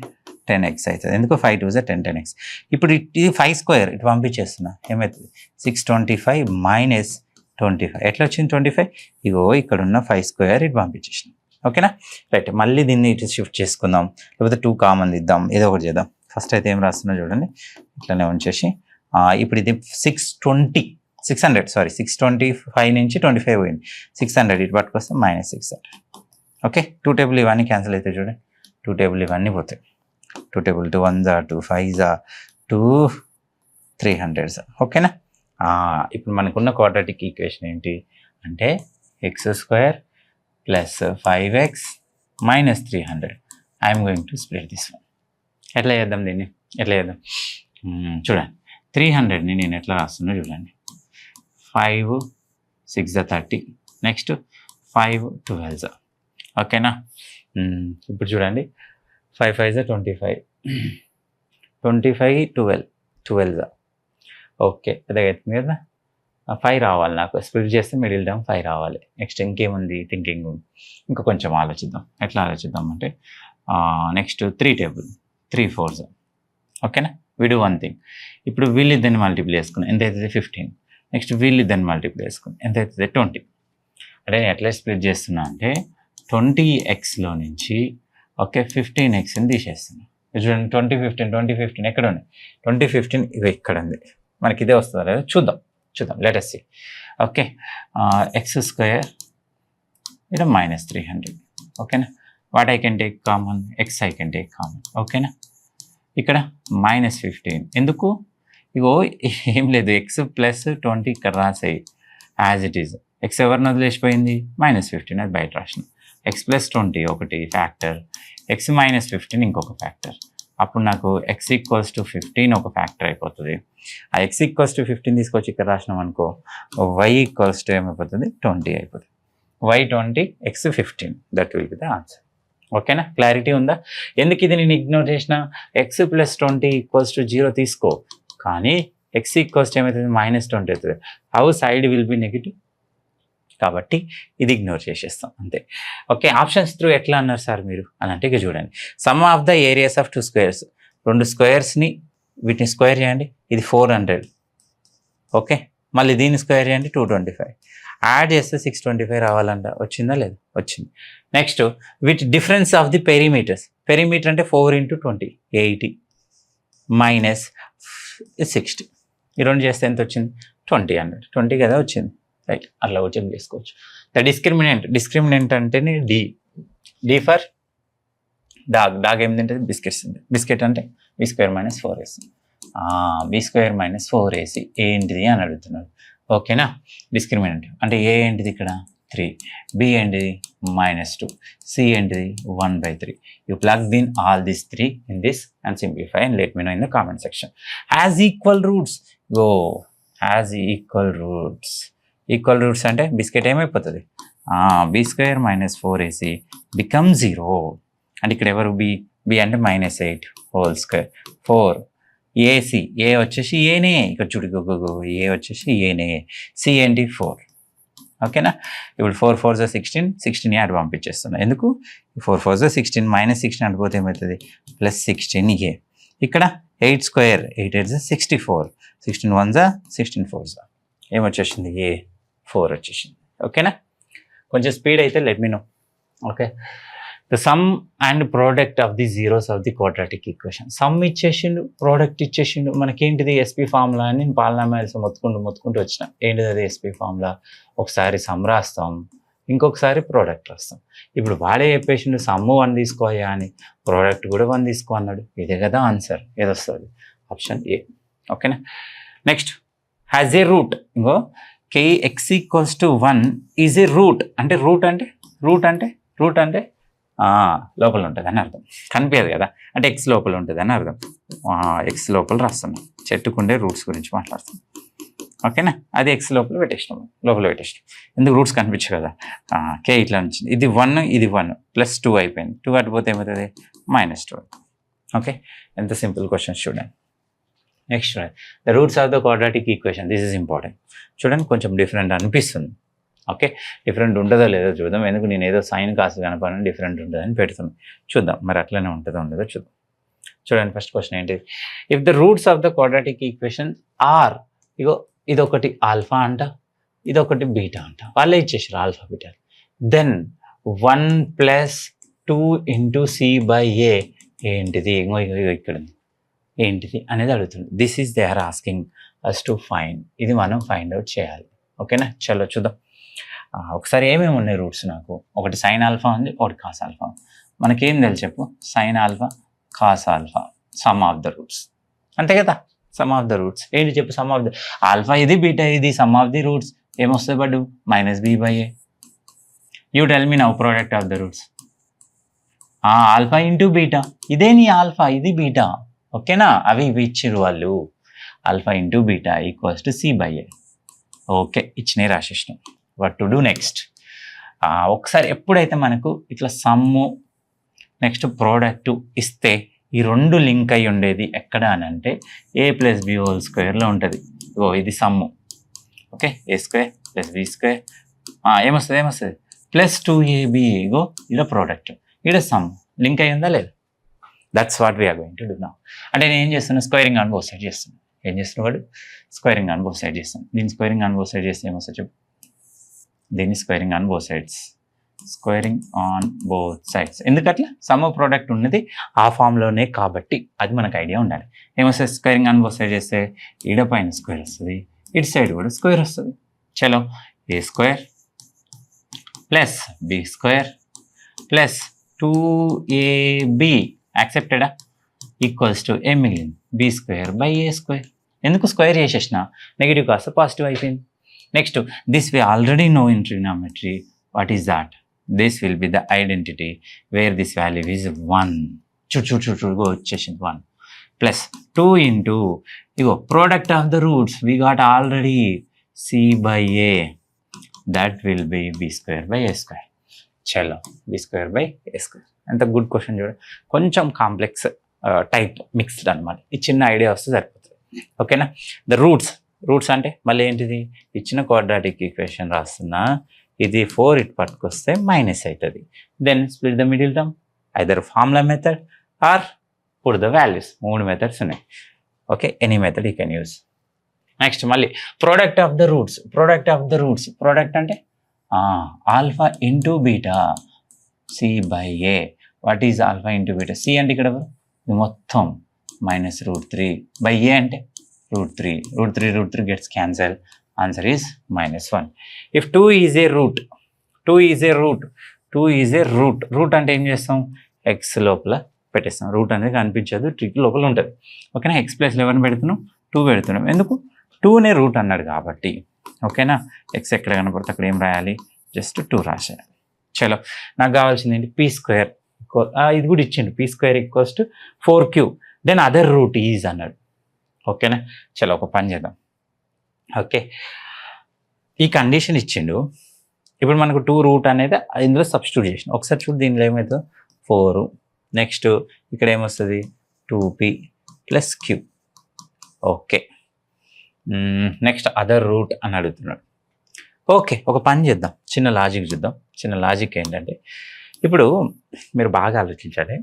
10x అవుతుంది, ఎందుకు 5 2 = 10 10x. ఇప్పుడు ఇది 5 స్క్వేర్ ఇటు పంపించేస్తున్నా, ఏమవుతుంది 625 మైనస్ 25, ఎట్లా వచ్చింది 25, ఇగో ఇక్కడ ఉన్న 5 స్క్వేర్ ఇటు పంపించేసిన. ఓకేనా? రైట్, మళ్ళీ దీన్ని ఇటు షిఫ్ట్ చేసుకుందాం, లేకపోతే 2 కామన్ ఇద్దాం, ఏదో ఒకటి చేద్దాం. ఫస్ట్ అయితే ఏం రాస్తున్నా చూడండి, ఇట్లనే ఉంచేసి ఇప్పుడు ఇది 625 నుంచి 25 పోయింది, 600 ఇటు పట్టుకొస్తే మైనస్ 600. ఓకే, 2 టేబుల్ ఇవన్నీ క్యాన్సిల్ అవుతాయి చూడండి, 2 టేబుల్ ఇవన్నీ పోతాయి, 2 టేబుల్ 2 1 2 5 2 300. ఓకేనా? ఇప్పుడు మనకున్న క్వాడ్రాటిక్ ఈక్వేషన్ ఏంటి అంటే x square plus 5x minus 300. I'm going to split this one. ఎట్లా చేద్దాం దీన్ని, ఎట్లా చేద్దాం చూడండి, 300ని నేను ఎట్లా రాస్తున్నా చూడండి, 5 6 30, నెక్స్ట్ 5 12. ఓకేనా? ఇప్పుడు చూడండి 5 5 25 25 12 12. ఓకే, పెద్దగా అవుతుంది కదా, 5 రావాలి నాకు, స్ప్లిట్ చేస్తే మిడిల్ టర్మ్ 5 రావాలి. నెక్స్ట్ ఇంకేముంది థింకింగ్, ఇంకా కొంచెం ఆలోచిద్దాం. ఎట్లా ఆలోచిద్దాం అంటే నెక్స్ట్ 3 టేబుల్ 3 4. ఓకేనా? వి డూ వన్ థింగ్, ఇప్పుడు వీళ్ళిద్దరిని మల్టిప్లై చేసుకుని ఎంత అవుతుంది 15, నెక్స్ట్ వీళ్ళిద్దరిని మల్టిప్లై చేసుకుని ఎంత అవుతుంది 20. అంటే నేను ఎట్లా స్ప్లిట్ చేస్తున్నా అంటే 20xలో నుంచి ఓకే 15xని తీసేస్తున్నా. చూడండి 20 15 ఎక్కడ ఉంది, 20 15 ఇవి ఇక్కడ ఉంది, మనకి ఇదే వస్తుంది లేదా చూద్దాం let us see. Okay, X square ఇక్కడ మైనస్ 300. ఓకేనా? What I can take common, X I can take common. ఓకేనా? ఇక్కడ మైనస్ 15 ఎందుకు, ఇగో ఏం లేదు, ఎక్స్ ప్లస్ 20 ఇక్కడ రాసాయి యాజ్ ఇట్ ఈజ్. ఎక్స్ ఎవరిని వదిలేసిపోయింది -15, అది బయట రాసిన. ఎక్స్ ప్లస్ 20 ఒకటి ఫ్యాక్టర్, ఎక్స్ మైనస్ 15 ఇంకొక ఫ్యాక్టర్. అప్పుడు నాకు ఎక్స్ ఈక్వల్స్ టు 15 ఒక ఫ్యాక్టర్ అయిపోతుంది. ఆ ఎక్స్ ఈక్వల్స్ టు 15 తీసుకొచ్చి ఇక్కడ రాసినాం అనుకో, వై ఈక్వల్స్ టు ఏమైపోతుంది 20 అయిపోతుంది. Y 20 x 15, that will be the answer. ఓకేనా? క్లారిటీ ఉందా? ఎందుకు ఇది నేను ఇగ్నోర్ చేసిన, ఎక్స్ ప్లస్ 20 ఈక్వల్స్ టు 0 తీసుకో, కానీ ఎక్స్ ఈక్వల్స్ టు ఏమవుతుంది -20 అవుతుంది. How side will be negative, కాబట్టి ఇది ఇగ్నోర్ చేసేస్తాం అంతే. ఓకే, ఆప్షన్స్ త్రూ ఎట్లా అన్నారు సార్ మీరు అని అంటే ఇక చూడండి, sum of the areas of 2 squares, 2 స్క్వేర్స్ని వీటిని స్క్వేర్ చేయండి, ఇది 400. ఓకే, మళ్ళీ దీన్ని స్క్వేర్ చేయండి 225, యాడ్ చేస్తే 625 రావాలంట. వచ్చిందా లేదా? వచ్చింది. Next with difference of the perimeters, perimeter అంటే 4 × 20 80 మైనస్ 60, ఈ రెండు చేస్తే ఎంత వచ్చింది 20 కదా వచ్చింది. రైట్, అట్లా చెక్ చేసుకోవచ్చు. ద డిస్క్రిమినెంట్ అంటేనే డి ఫర్ డాగ్ ఏం తింటుంది, బిస్కెట్స్ తింటుంది. బిస్కెట్ అంటే b² - 4ac, b² - 4ac ఏంటిది అని అడుగుతున్నాడు. ఓకేనా? డిస్క్రిమినెంట్ అంటే ఏ ఏంటిది ఇక్కడ 3, b ఏంటిది -2, c ఏంటిది 1/3. You plug in all these 3 in this and simplify and let me know in the comment section. As equal roots, as equal roots అంటే బిస్కెట్ ఏమైపోతుంది, b² - 4ac బికమ్ 0. అంటే ఇక్కడ ఎవరు బి అంటే -8 హోల్ స్క్వేర్, 4 ఏసి ఏ వచ్చేసి ఏనే, ఇక్కడ చూడు ఏ వచ్చేసి ఏనే, సి ఏంటి 4. ఓకేనా, ఇప్పుడు 4 4 16, 16 అటు పంపించేస్తున్నా. ఎందుకు 4 4 16 -16 అటుపోతే ఏమవుతుంది +16 ఏ. ఇక్కడ 8 స్క్వేర్ 8 8 64, 16 1 16 4 ఏమొచ్చేసింది ఏ 4 వచ్చేసింది. ఓకేనా, కొంచెం స్పీడ్ అయితే let me know. Okay, the sum and product of the zeros of the quadratic equation. Sum ఇచ్చేసిండు, ప్రోడక్ట్ ఇచ్చేసిండు. మనకేంటిది ఎస్పీ ఫార్ములా అని నేను పాలినామియల్స్ మొత్తుకుంటూ వచ్చిన. ఏంటిది అది ఎస్పీ ఫార్ములా? ఒకసారి సమ్ రాస్తాం, ఇంకొకసారి ప్రోడక్ట్ రాస్తాం. ఇప్పుడు వాడే చెప్పేసిండు సమ్ 1 తీసుకోయా అని, ప్రోడక్ట్ కూడా 1 తీసుకో అన్నాడు. ఇదే కదా ఆన్సర్, ఏదొస్తుంది ఆప్షన్ ఏ. ఓకేనా, నెక్స్ట్ హ్యాజ్ ఏ రూట్. ఇంకో kx = 1 ఈజ్ ఏ రూట్. అంటే రూట్ అంటే లోపల ఉంటుంది అని అర్థం. కనిపించదు కదా, అంటే ఎక్స్ లోపల ఉంటుంది అని అర్థం. ఎక్స్ లోపల రాస్తున్నాం, చెట్టుకుండే రూట్స్ గురించి మాట్లాడుతున్నాం. ఓకేనా, అది ఎక్స్ లోపల పెట్టేసినాం. ఎందుకు రూట్స్ కనిపించవు కదా. కే ఇట్లా వచ్చింది, ఇది 1 ఇది 1 +2 అయిపోయింది. 2 అటుపోతే ఏమవుతుంది -2. ఓకే, ఎంత సింపుల్ క్వశ్చన్స్ చూడండి. Next the roots of the quadratic equation. This is important. చూడండి, కొంచెం డిఫరెంట్ అనిపిస్తుంది. ఓకే, డిఫరెంట్ ఉంటుందో లేదో చూద్దాం. ఎందుకు నేను ఏదో సైన్ కాసు కనపడని డిఫరెంట్ ఉంటుందని పెడుతున్నాను. చూద్దాం మరి అట్లనే ఉంటుందో ఉండదో చూద్దాం. చూడండి, ఫస్ట్ క్వశ్చన్ ఏంటి? If the roots of the quadratic equation are, ఇగో ఇదొకటి ఆల్ఫా అంట, ఇదొకటి బీటా అంట, వాళ్ళే ఇచ్చేసారు ఆల్ఫా బీటా. దెన్ 1 + 2 × c/a ఏంటిది? ఇక్కడ ఏంటిది అనేది అడుగుతుంది. This is they are asking us to find. ఇది మనం ఫైండ్ అవుట్ చేయాలి. ఓకేనా, చలో చూద్దాం. ఒకసారి ఏమేమి ఉన్నాయి రూట్స్? నాకు ఒకటి సైన్ ఆల్ఫా ఉంది, ఒకటి కాస్ ఆల్ఫా. మనకేం తెలుసు చెప్పు? Sine alpha, cos alpha, sum of the roots. అంతే కదా, సమ్ ఆఫ్ ద రూట్స్ ఏంటి చెప్పు? సమ్ ఆఫ్ ద ఆల్ఫా ఇది, బీటా ఇది, సమ్ ఆఫ్ ది రూట్స్ ఏమొస్తుంది బడ్డు? -b/a. You tell me now product of the roots. Alpha into beta, ఇదే నీ ఆల్ఫా, ఇది బీటా. ఓకేనా, అవి ఇచ్చిరు వాళ్ళు. Alpha into beta = c/a. Okay, ఇచ్చినవి రాసేసినాం. What to do next? ఒకసారి ఎప్పుడైతే మనకు ఇట్లా సమ్ము నెక్స్ట్ ప్రోడక్ట్ ఇస్తే ఈ రెండు లింక్ అయి ఉండేది ఎక్కడ అని అంటే a + b² ఉంటుంది. ఇది సమ్ము. ఓకే, a² + b² ఏమొస్తుంది +2ab. ఇలా ప్రోడక్ట్, ఇక్కడ సమ్ లింక్ అయి ఉందా లేదా? That's what we're going to do now. అంటే నేను ఏం చేస్తున్నా? స్క్వేరింగ్ ఆన్ బోత్ సైడ్ చేస్తున్నాను. ఏం చేస్తున్నా వాడు? స్క్వేరింగ్ ఆన్ బోత్ సైడ్ చేస్తాను. దీన్ని స్క్వేరింగ్ ఆన్ బోత్ సైడ్ చేస్తే ఏమొస్తుంది చెప్పు? దీన్ని స్క్వేరింగ్ ఆన్ బోత్ సైడ్స్. ఎందుకట్లా? సమ్ ప్రోడక్ట్ ఉన్నది ఆ ఫామ్లోనే కాబట్టి అది మనకు ఐడియా ఉండాలి. ఏమొస్తుంది? స్క్వేరింగ్ ఆన్ బోత్ సైడ్ చేస్తే ఈడ పైన స్క్వేర్ వస్తుంది, ఇటు సైడ్ కూడా స్క్వేర్ వస్తుంది. చలో, a² + b² + 2ab యాక్సెప్టెడా ఏం మిగిలింది? b²/a². ఎందుకు స్క్వేర్ చేసేసిన? నెగిటివ్ కాస్త పాజిటివ్ అయిపోయింది. Next, this we already know in trigonometry. What is that? This will be the identity where this value is 1. చూడు వచ్చేసింది 1 + 2 × product of the roots we got already c/a. That will be b²/a². చలో, b²/a². ఎంత good question చూడండి. కొంచెం complex type mixed అనమాట. ఈ చిన్న idea వస్తే సరిపోతుంది. ఓకేనా, ద రూట్స్ అంటే మళ్ళీ ఏంటిది? ఇచ్చిన క్వాడ్రాటిక్ ఈక్వేషన్ రాస్తున్నా, ఇది 4 ఇటు పట్టుకొస్తే మైనస్ అవుతుంది. Then split the middle term, either formula method or put the values. 3 methods ఉన్నాయి. Okay, any method you can use. Next మళ్ళీ product of the roots. Product అంటే alpha into beta c/a. What is alpha into beta? C అంటే ఇక్కడ మొత్తం -√3/a అంటే √3 gets cancelled. Answer is -1. If 2 is a root, route అంటే ఏం చేస్తాం? X లోపల పెట్టేస్తాం. రూట్ అనేది కనిపించదు, ట్రిక్ లోపల ఉంటుంది. ఓకేనా, x + 11 పెడుతున్నాం, 2 పెడుతున్నాం. ఎందుకు? 2నే రూట్ అన్నాడు కాబట్టి. ఓకేనా, ఎక్స్ ఎక్కడ కనపడితే అక్కడ ఏం రాయాలి? జస్ట్ 2 రాసేయాలి. చలో, నాకు కావాల్సింది ఏంటి? p². ఇది కూడా ఇచ్చిండు, p² = 4q. Then other root is అన్నాడు. ఓకేనా, చలో ఒక పని చేద్దాం. ఓకే, ఈ కండిషన్ ఇచ్చిండు. ఇప్పుడు మనకు 2 రూట్ అనేది ఇందులో సబ్స్టిట్యూట్ చేసిన. ఒకసారి చూడు, దీనిలో ఏమవుతుందో 4. నెక్స్ట్ ఇక్కడ ఏమొస్తుంది? 2p + q. Okay. Next other root అని అడుగుతున్నాడు. ఓకే, ఒక పని చేద్దాం, చిన్న లాజిక్ చూద్దాం. చిన్న లాజిక్ ఏంటంటే, ఇప్పుడు మీరు బాగా ఆలోచించాలి.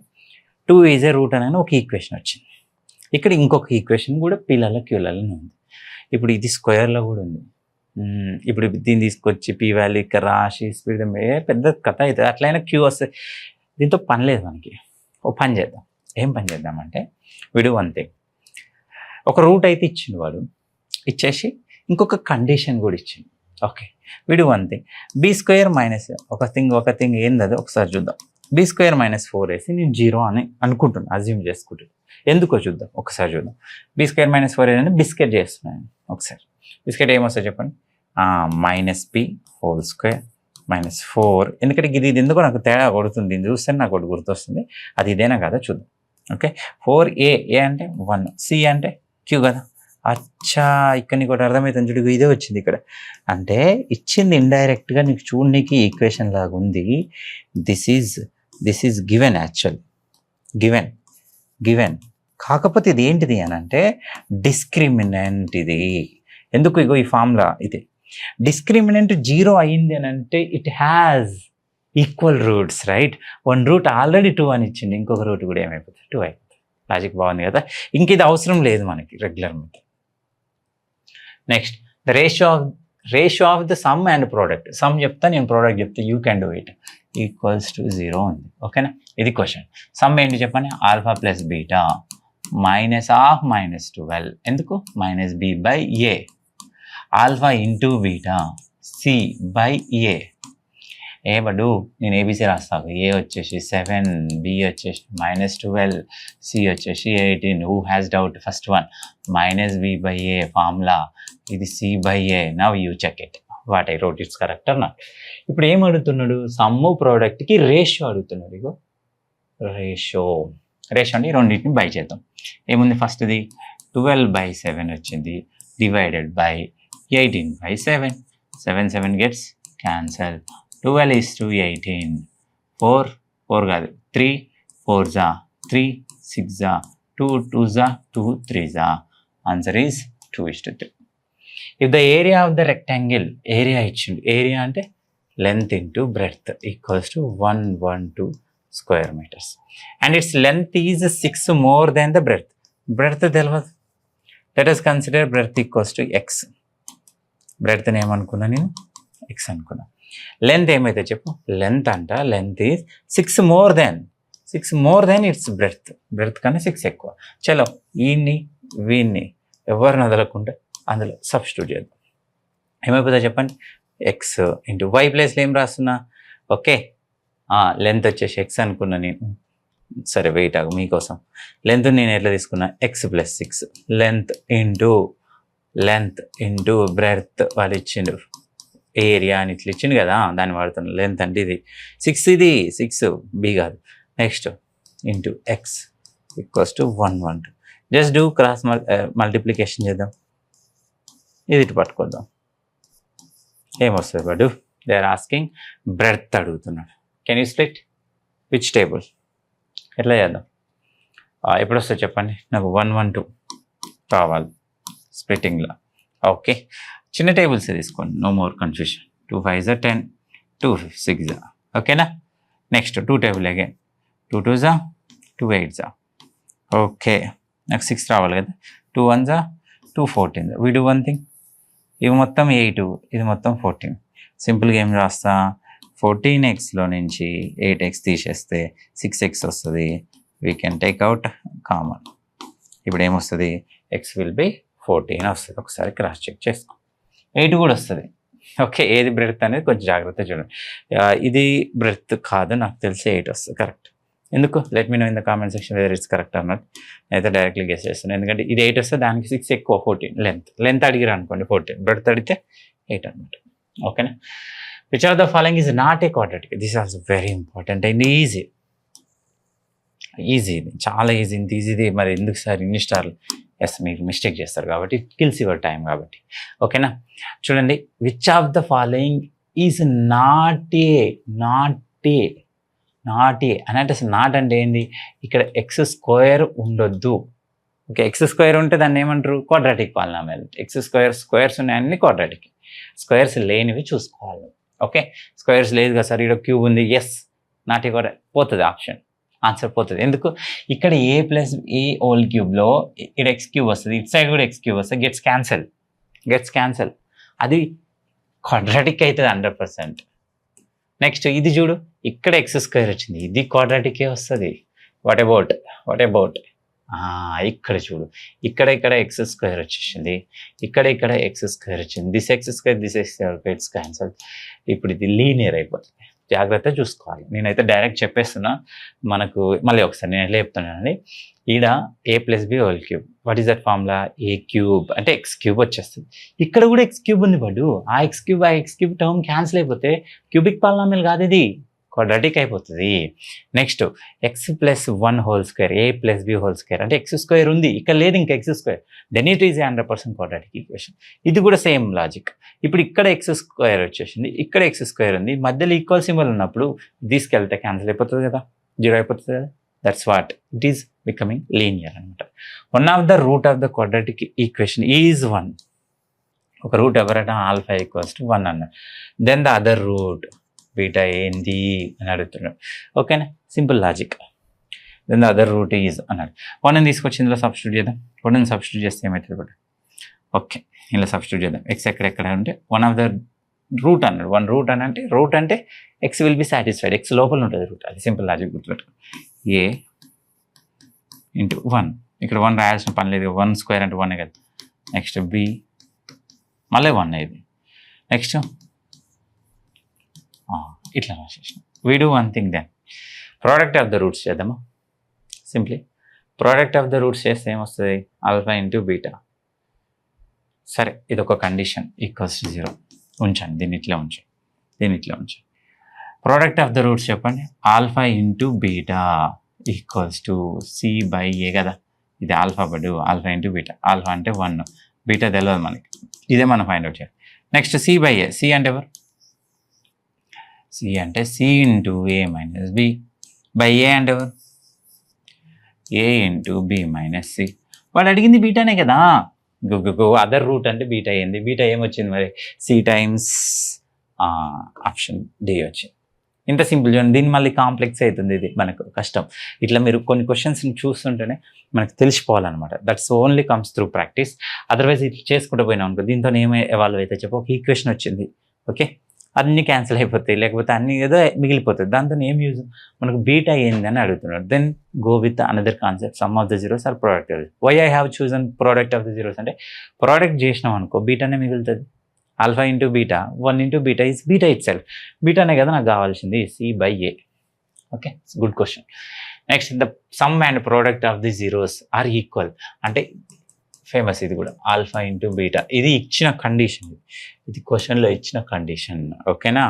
2 ఈజ్ ఏ రూట్ అని ఒక ఈక్వేషన్ వచ్చింది. ఇక్కడ ఇంకొక ఈక్వేషన్ కూడా పిల్లల క్యూలలో ఉంది. ఇప్పుడు ఇది స్క్వేర్లో కూడా ఉంది. ఇప్పుడు దీన్ని తీసుకొచ్చి పీ వాల్యూ ఇక్కడ రాసి స్పీడ్ పెద్ద కథ అవుతుంది. అట్లయినా క్యూ వస్తుంది. దీంతో పని లేదు మనకి. ఓ పని చేద్దాం. ఏం పని చేద్దామంటే, వీడు వన్ థింగ్, ఒక రూట్ అయితే ఇచ్చిండు వాడు, ఇచ్చేసి ఇంకొక కండిషన్ కూడా ఇచ్చిండు. ఓకే, వీడు one thing, b square minus ఒక థింగ్ ఏంది ఒకసారి చూద్దాం. బీ స్క్వేర్ -4 వేసి నేను 0 అని అనుకుంటున్నాను, అజ్యూమ్ చేసుకుంటున్నాను. ఎందుకో చూద్దాం, ఒకసారి చూద్దాం. బీ స్క్వేర్ -4 ఏంటంటే బిస్కెట్ చేస్తున్నాను. ఒకసారి బిస్కెట్ ఏమొస్తుంది చెప్పండి, -p² -4. ఎందుకంటే ఇది ఎందుకో నాకు తేడా కొడుతుంది, దీన్ని చూస్తే నాకు ఒకటి గుర్తొస్తుంది. అది ఇదేనా కదా చూద్దాం. ఓకే, 4a అంటే 1, c అంటే q కదా. అచ్చా, ఇక్కడ నీకు ఒకటి అర్థమవుతుంది చూడు, ఇదే వచ్చింది ఇక్కడ. అంటే ఇచ్చింది ఇండైరెక్ట్గా నీకు చూడనీకి ఈక్వేషన్ లాగా ఉంది. This is given, actual given. కాకపోతే ఇది ఏంటిది అని అంటే డిస్క్రిమినెంట్. ఇది ఎందుకు, ఇగో ఈ ఫార్ములా ఇది డిస్క్రిమినెంట్ 0 అయింది అని అంటే it has equal roots, right. 1 root already 2 అని ఇచ్చింది, ఇంకొక రూట్ కూడా ఏమైపోతుంది 2 అయిపోతుంది. లాజిక్ బాగుంది కదా. ఇంక ఇది అవసరం లేదు మనకి regular method. Next the ratio of the sum and product. Some చెప్తా, నేను ప్రోడక్ట్ చెప్తా, యూ క్యాన్ డూ ఇట్. =0 ఉంది. ఓకేనా, ఇది క్వశ్చన్. సమ్ ఏంటి చెప్పండి, ఆల్ఫా ప్లస్ బీటా -12. ఎందుకు, -b/a. Alpha into beta c/a. బడు నేను ఏబీసీ రాస్తాను. ఏ వచ్చేసి 7, బి వచ్చేసి -12, సి వచ్చేసి 18. Who has doubt, first one -b/a formula, ఇది c/a. Now you check it, what I wrote it's correct or not. ఇప్పుడు ఏం అడుగుతున్నాడు, సమ్ము ప్రోడక్ట్కి రేషియో అడుగుతున్నాడు. ఇగో రేషియో అంటే రెండింటిని బై చేద్దాం. ఏముంది, ఫస్ట్ది 12/7 వచ్చింది, డివైడెడ్ బై 18/7. 7 gets cancel. 12:18. 4 కాదు 3 4s 3 6 2 2s 2 3s. Answer is 2:3. If the area of the rectangle, area ఇచ్చిండు, ఏరియా అంటే length into breadth = 112 square meters, and its length is 6 more than the breadth. Breadth తెలియదు. Let us consider breadth = x. Breadth ఏమనుకున్నా నేను, x అనుకున్నా. Length ఏమైతే చెప్పు, length is 6 more than it's breadth కన్నా 6 ఎక్కువ. చలో వీన్ని ఎవరిని వదలకుండా అందులో సబ్స్టిట్యూట్ చేద్దాం. ఏమైపోతుందో చెప్పండి, x ఇంటూ y ప్లేస్లో ఏం రాస్తున్నా. ఓకే, లెంత్ వచ్చేసి x అనుకున్నా నేను. సరే వెయిట్ ఆగు మీకోసం. లెంత్ నేను ఎట్లా తీసుకున్నా, x + 6. లెంత్ ఇంటూ బ్రెడ్త్ వాళ్ళు ఇచ్చిండు, ఏరియా అని ఇట్లా ఇచ్చిండు కదా, దాన్ని వాడుతున్నాను. లెంత్ అంటే ఇది 6, ఇది 6 బి కాదు. Next into x = 112. Just do cross multiplication చేద్దాం. ఇది ఇటు పట్టుకొద్దాం. ఏమొస్తుంది బడు, దే ఆర్ ఆస్కింగ్ బ్రెడ్త్ అడుగుతున్నాడు. Can you split which table, ఎట్లా చేద్దాం, ఎప్పుడు వస్తుంది చెప్పండి. నాకు 112 కావాలి స్ప్లిట్టింగ్లో. ఓకే, చిన్న టేబుల్స్ తీసుకోండి, no more confusion. 2 5s 10, 2 6s. ఓకేనా. Next 2 table again, 2 2s 2 8s. Okay, నాకు 6 రావాలి కదా. 2 1s 2 14s. We do one thing, ఇవి మొత్తం 8, ఇది మొత్తం 14. సింపుల్గా ఏం రాస్తా, 14xలో నుంచి 8x తీసేస్తే 6x వస్తుంది. We can take out common. ఇప్పుడు ఏమొస్తుంది, x విల్ బి 14 వస్తుంది. ఒకసారి క్రాస్ చెక్ చేసుకో. 8 కూడా వస్తుంది. ఓకే, ఏది బ్రెడ్త్ అనేది కొంచెం జాగ్రత్త చూడండి. ఇది బ్రెడ్త్ కాదు, నాకు తెలిసి 8 వస్తుంది కరెక్ట్. ఎందుకు, let me know in the comment section whether it's correct or not. నేనైతే డైరెక్ట్లీ గెస్ చేస్తాను, ఎందుకంటే ఇది 8 వస్తే దానికి 6 ఎక్కువ, 14. లెంత్ అడిగిరా అనుకోండి 14, బ్రెడ్త్ అడిగితే 8 అనమాట. ఓకేనా. Which of the following is not a quadratic. This also very important and easy, ఇది చాలా ఈజీ. ఇంత ఈజీది మరి ఎందుకు సార్ ఇన్ని స్టార్లు, ఎస్ మీరు మిస్టేక్ చేస్తారు కాబట్టి ఇట్ కిల్స్ యువర్ టైం కాబట్టి. ఓకేనా, చూడండి. Which of the following is not ఏ అని అంటే, అసలు నాట్ అంటే ఏంది, ఇక్కడ x² ఉండొద్దు. ఓకే, ఎక్స్ స్క్వేర్ ఉంటే దాన్ని ఏమంటారు? Quadratic polynomial. ఎక్స్ స్క్వేర్స్ ఉన్నాయని క్వాడ్రాటిక్. స్క్వేర్స్ లేనివి చూసుకోవాలి. ఓకే, స్క్వేర్స్ లేదు కదా సార్, ఇక్కడ క్యూబ్ ఉంది, ఎస్ నాట్ ఈక్వల్, పోతుంది ఆప్షన్, ఆన్సర్ పోతుంది. ఎందుకు? ఇక్కడ ఏ ప్లస్ ఏ హోల్ క్యూబ్లో ఇక్కడ ఎక్స్ క్యూబ్ వస్తుంది, ఇటు సైడ్ కూడా ఎక్స్ క్యూబ్ వస్తుంది, గెట్స్ క్యాన్సల్. అది క్వాడ్రాటిక్ అవుతుంది 100%. నెక్స్ట్ ఇది చూడు, ఇక్కడ ఎక్స్ స్క్వేర్ వచ్చింది, ఇది క్వాడ్రాటికే వస్తుంది. వాట్ అబౌట్ ఇక్కడ చూడు, ఇక్కడ ఎక్స్ స్క్వేర్ వచ్చేసింది, ఇక్కడ ఎక్స్ స్క్వేర్ వచ్చింది, this X square it's cancel. ఇప్పుడు ఇది లీనియర్ అయిపోతుంది. జాగ్రత్త చూసుకోవాలి. నేనైతే డైరెక్ట్ చెప్పేస్తున్నా మనకు. మళ్ళీ ఒకసారి నేను ఎట్లా చెప్తున్నానండి, ఈడ a plus b whole cube, what is that formula? A cube అంటే ఎక్స్ క్యూబ్ వచ్చేస్తుంది. ఇక్కడ కూడా ఎక్స్ క్యూబ్ ఉంది బడు, ఆ ఎక్స్ క్యూబ్ టర్మ్ క్యాన్సిల్ అయిపోతే క్యూబిక్ పాలినామియల్ కాదు, ఇది క్వాడ్రాటిక్ అయిపోతుంది. Next x plus 1 whole square, a plus b whole square అంటే ఎక్స్ స్క్వేర్ ఉంది, ఇక్కడ లేదు ఇంకా x square, then it is 100% quadratic equation. ఇది కూడా సేమ్ లాజిక్. ఇప్పుడు ఇక్కడ ఎక్స్ స్క్వేర్ వచ్చేసింది, ఇక్కడ ఎక్స్ స్క్వేర్ ఉంది, మధ్యలో ఈక్వల్ సింబల్ ఉన్నప్పుడు తీసుకెళ్తే క్యాన్సిల్ అయిపోతుంది కదా, 0 అయిపోతుంది కదా. That's what it is becoming linear అనమాట. One of the root of the quadratic equation is 1. ఒక రూట్ ఎవరైనా ఆల్ఫా ఈక్వల్స్ టు 1 అన్నారు. Then the other root beta ఏంది అని అడుగుతున్నాడు. ఓకేనా, simple logic. Then the other root is అన్నాడు. 1 తీసుకొచ్చి ఇందులో సబ్స్టిట్యూట్ చేద్దాం. 1 సబ్స్టిట్యూట్ చేస్తే ఏమవుతుంది కూడా? ఓకే, ఇలా సబ్స్టిట్యూట్ చేద్దాం. ఎక్స్ ఎక్కడ ఉంటే వన్ ఆఫ్ ద రూట్ అన్నాడు. 1 రూట్ అని అంటే రూట్ అంటే X will be satisfied, X లోపల ఉంటుంది రూట్. అది సింపుల్ లాజిక్ గుర్తుపెట్టుకో. ఏ ఇంటూ 1, ఇక్కడ 1 రాయాల్సిన పని లేదు, 1 స్క్వేర్ అంటే 1 కదా. నెక్స్ట్ బి మళ్ళీ 1 ఇది. నెక్స్ట్ ఇట్లా రాసేసిన. We do one thing then, product of the roots చేద్దామా? Simply product of the roots చేస్తే ఏమొస్తుంది? Alpha into beta. సరే, ఇది ఒక కండిషన్, ఈక్వల్స్ టు 0 ఉంచండి, దీన్ని ఇట్లా ఉంచండి. ప్రోడక్ట్ ఆఫ్ ద రూట్స్ చెప్పండి. Alpha into beta equals to c by a కదా. ఇది ఆల్ఫా బడు, ఆల్ఫా ఇంటూ బీటా. ఆల్ఫా అంటే 1, బీటా తెలియదు మనకి, ఇదే మనం ఫైండ్ అవుట్ చేయాలి. Next c by a. C అంటే ఎవరు? సి అంటే c into a minus b by a అంటే ఎవరు? A into b minus c. వాడు అడిగింది బీటానే కదా. అదర్ రూట్ అంటే బీటా అయింది. బీటా ఏమొచ్చింది మరి? సి టైమ్స్ ఆప్షన్ డి వచ్చింది. ఇంత సింపుల్ చూడండి. దీన్ని మళ్ళీ కాంప్లెక్స్ అవుతుంది, ఇది మనకు కష్టం. ఇట్లా మీరు కొన్ని క్వశ్చన్స్ని చూస్తుంటేనే మనకు తెలిసిపోవాలన్నమాట. That's only comes through practice. Otherwise ఇట్లా చేసుకుంటూ పోయినా అనుకో, దీంతో ఏమో ఎవాల్వ్ అయితే చెప్పు, ఒక ఈక్వేషన్ వచ్చింది, ఓకే, అన్నీ క్యాన్సిల్ అయిపోతాయి, లేకపోతే అన్నీ ఏదో మిగిలిపోతుంది. దాంతో ఏం యూజ్? మనకు బీటా ఏంది అని అడుగుతున్నాడు. Then go with another concept, sum of the zeros or product of. Why I have chosen product of the zeros అంటే ప్రోడక్ట్ చేసినాం అనుకో బీటానే మిగులుతుంది. Alpha into beta, 1 into beta is beta itself. బీటానే కదా నాకు కావాల్సింది, c by a. Okay, good question. Next the sum and product of the zeros are equal అంటే ఫేమస్ ఇది కూడా, ఆల్ఫా ఇంటూ బీటా. ఇది ఇచ్చిన కండిషన్, ఇది క్వశ్చన్లో ఇచ్చిన కండిషన్. ఓకేనా.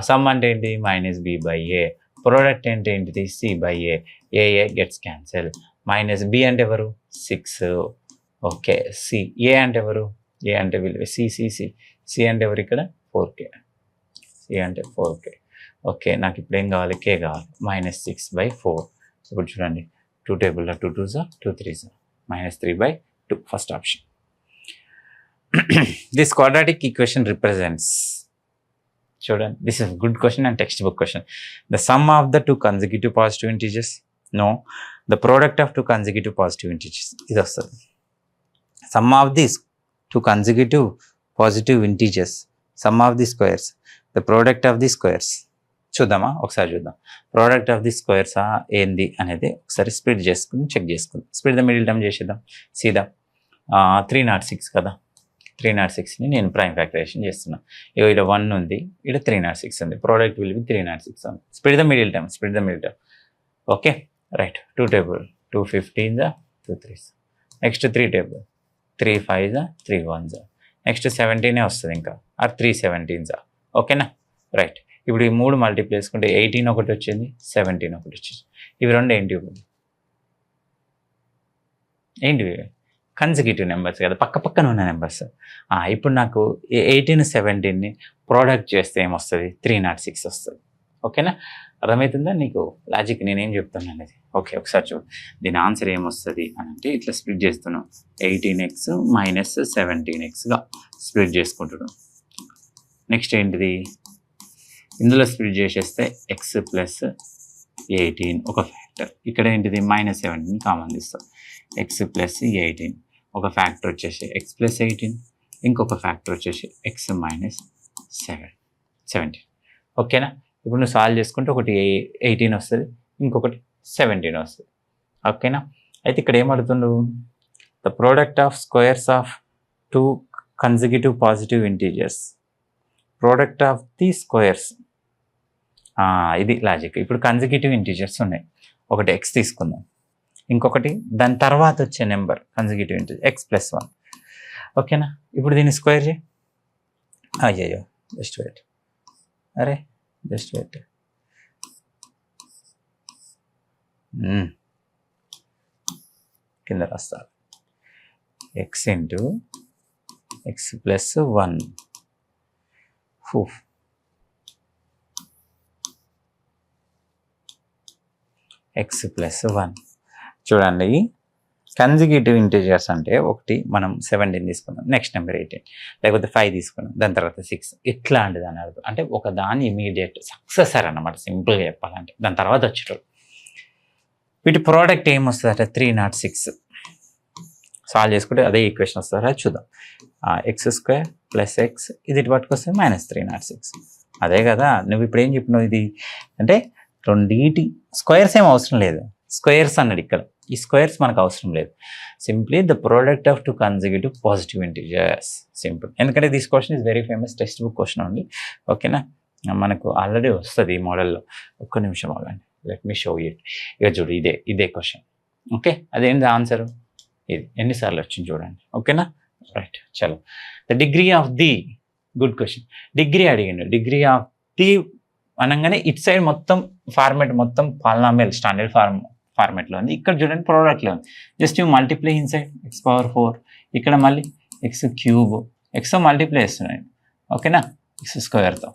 సమ్ అంటే ఏంటి? Minus b by a. Product అంటే ఏంటిది? C by a. A gets cancel. Minus b అంటే ఎవరు? 6. Okay, C. ఏ అంటే ఎవరు? ఏ అంటే విలువ సి. సి అంటే ఎవరు ఇక్కడ? 4k. సి అంటే 4k. ఓకే, నాకు ఇప్పుడు ఏం కావాలి? కే కావాలి. -6/4. ఇప్పుడు చూడండి, 2 టేబుల్లో 2 2s 2 3s, -3/2. First option. This quadratic equation represents, చూడండి, this is good question and textbook question. The sum of the 2 consecutive positive integers, no, the product of 2 consecutive positive integers. ఇది వస్తుంది. Sum of this 2 consecutive positive integers, sum of the squares, the product of the squares. చూద్దామా, ఒకసారి చూద్దాం. Product of the squares ఏంది అనేది ఒకసారి split చేసుకుని check చేసుకుందాం. స్ప్లిట్ ద మిడిల్ టర్మ్ చేసేద్దాం. సీదా 306 కదా. 306ని నేను ప్రైమ్ ఫ్యాక్టరైజేషన్ చేస్తున్నా. ఇక్కడ 1 ఉంది, ఇక్కడ 306 ఉంది. ప్రోడక్ట్ విల్ బి 306 ఉంది. Split the middle term. Okay, right. 2 table, 2 15s 2 3s. Next 3 table, 3 5s 3 1s. Next 17 వస్తుంది ఇంకా, ఆర్ 3 17s. ఓకేనా, రైట్. ఇప్పుడు ఈ 3 మల్టిప్లై చేసుకుంటే 18 ఒకటి వచ్చింది, 17 ఒకటి వచ్చింది. ఇవి రెండు ఏంటివి? కన్సిక్యూటివ్ నెంబర్స్ కదా, పక్కన ఉన్న నెంబర్స్. ఇప్పుడు నాకు 18 17ని ప్రోడక్ట్ చేస్తే ఏమొస్తుంది? 306 వస్తుంది. ఓకేనా? అర్థమవుతుందా నీకు లాజిక్ నేనేం చెప్తాను అనేది? ఓకే, ఒకసారి చూడు. దీని ఆన్సర్ ఏమొస్తుంది అని అంటే ఇట్లా స్ప్లిట్ చేస్తున్నాం. 18x మైనస్ 17xగా స్ప్లిట్ చేసుకుంటున్నాం. నెక్స్ట్ ఏంటిది? ఇందులో స్ప్లిట్ చేసేస్తే ఎక్స్ ప్లస్ 18 ఒక ఫ్యాక్టర్. ఇక్కడ ఏంటిది? మైనస్ 17 కామన్ తీస్తాం. ఎక్స్ ప్లస్ 18 ఒక ఫ్యాక్టర్ వచ్చేసి ఎక్స్ ప్లస్ 18, ఇంకొక ఫ్యాక్టర్ వచ్చేసి ఎక్స్ మైనస్ 17. ఓకేనా? ఇప్పుడు నువ్వు సాల్వ్ చేసుకుంటే ఒకటి 18 వస్తుంది, ఇంకొకటి 17 వస్తుంది. ఓకేనా? అయితే ఇక్కడ ఏమడుతుండు? The product of squares of 2 consecutive positive integers, product of the squares. ఇది లాజిక్. ఇప్పుడు కన్సిక్యూటివ్ ఇంటీజర్స్ ఉన్నాయి. ఒకటి ఎక్స్ తీసుకుందాం, ఇంకొకటి దాని తర్వాత వచ్చే number consecutive integer x plus 1. ఓకేనా? ఇప్పుడు దీన్ని స్క్వేర్ చేయి. అయ్యయ్యో, జస్ట్ వెయిట్. అరే జస్ట్ వెయిట్. కింద రాస్తారు. X into x plus 1 x plus 1. చూడండి, కన్సిక్యూటివ్ ఇంటీజర్స్ అంటే ఒకటి మనం 17 తీసుకున్నాం, నెక్స్ట్ నెంబర్ 18, లేకపోతే 5 తీసుకున్నాం, దాని తర్వాత 6, ఇట్లాంటిది అని అర్థం. అంటే ఒక దాని ఇమీడియట్ సక్సెసర్ అన్నమాట, సింపుల్గా చెప్పాలంటే. దాని తర్వాత వచ్చేటోడు. వీటి ప్రోడక్ట్ ఏమొస్తుంది అంటే 306. సాల్వ్ చేసుకుంటే అదే ఈక్వేషన్ వస్తుందా చూద్దాం. ఎక్స్ స్క్వేర్ ప్లస్ ఎక్స్, ఇది ఇటు పట్టుకొస్తే మైనస్ 306. అదే కదా నువ్వు ఇప్పుడు ఏం చెప్పినావు? ఇది అంటే రెండింటి స్క్వేర్స్ ఏం అవసరం లేదు. స్క్వేర్స్ అన్నాడు ఇక్కడ. ఈ స్క్వేర్స్ మనకు అవసరం లేదు. Simply the product of 2 consecutive positive integers. Simple. ఎందుకంటే this question is very famous textbook question అండి. ఓకేనా? మనకు ఆల్రెడీ వస్తుంది ఈ మోడల్లో. ఒక్క నిమిషం అవ్వండి, లెట్ మీ షో ఇట్. ఇక చూడు, ఇదే క్వశ్చన్. ఓకే, అదేంటి ఆన్సర్? ఇది ఎన్నిసార్లు వచ్చింది చూడండి. ఓకేనా? రైట్, చలో. The degree of the, good question. Degree అడిగిండు. డిగ్రీ ఆఫ్ ది అనగానే ఇట్ సైడ్ మొత్తం ఫార్మేట్ మొత్తం పాలినామియల్ స్టాండర్డ్ ఫార్మేట్లో ఉంది. ఇక్కడ చూడండి ప్రోడక్ట్లో ఉంది. Just you multiply inside X power 4, ఇక్కడ మళ్ళీ ఎక్స్ క్యూబ్, ఎక్స్ మల్టిప్లై చేస్తున్నాయి. ఓకేనా? ఎక్స్ స్క్వేర్తో.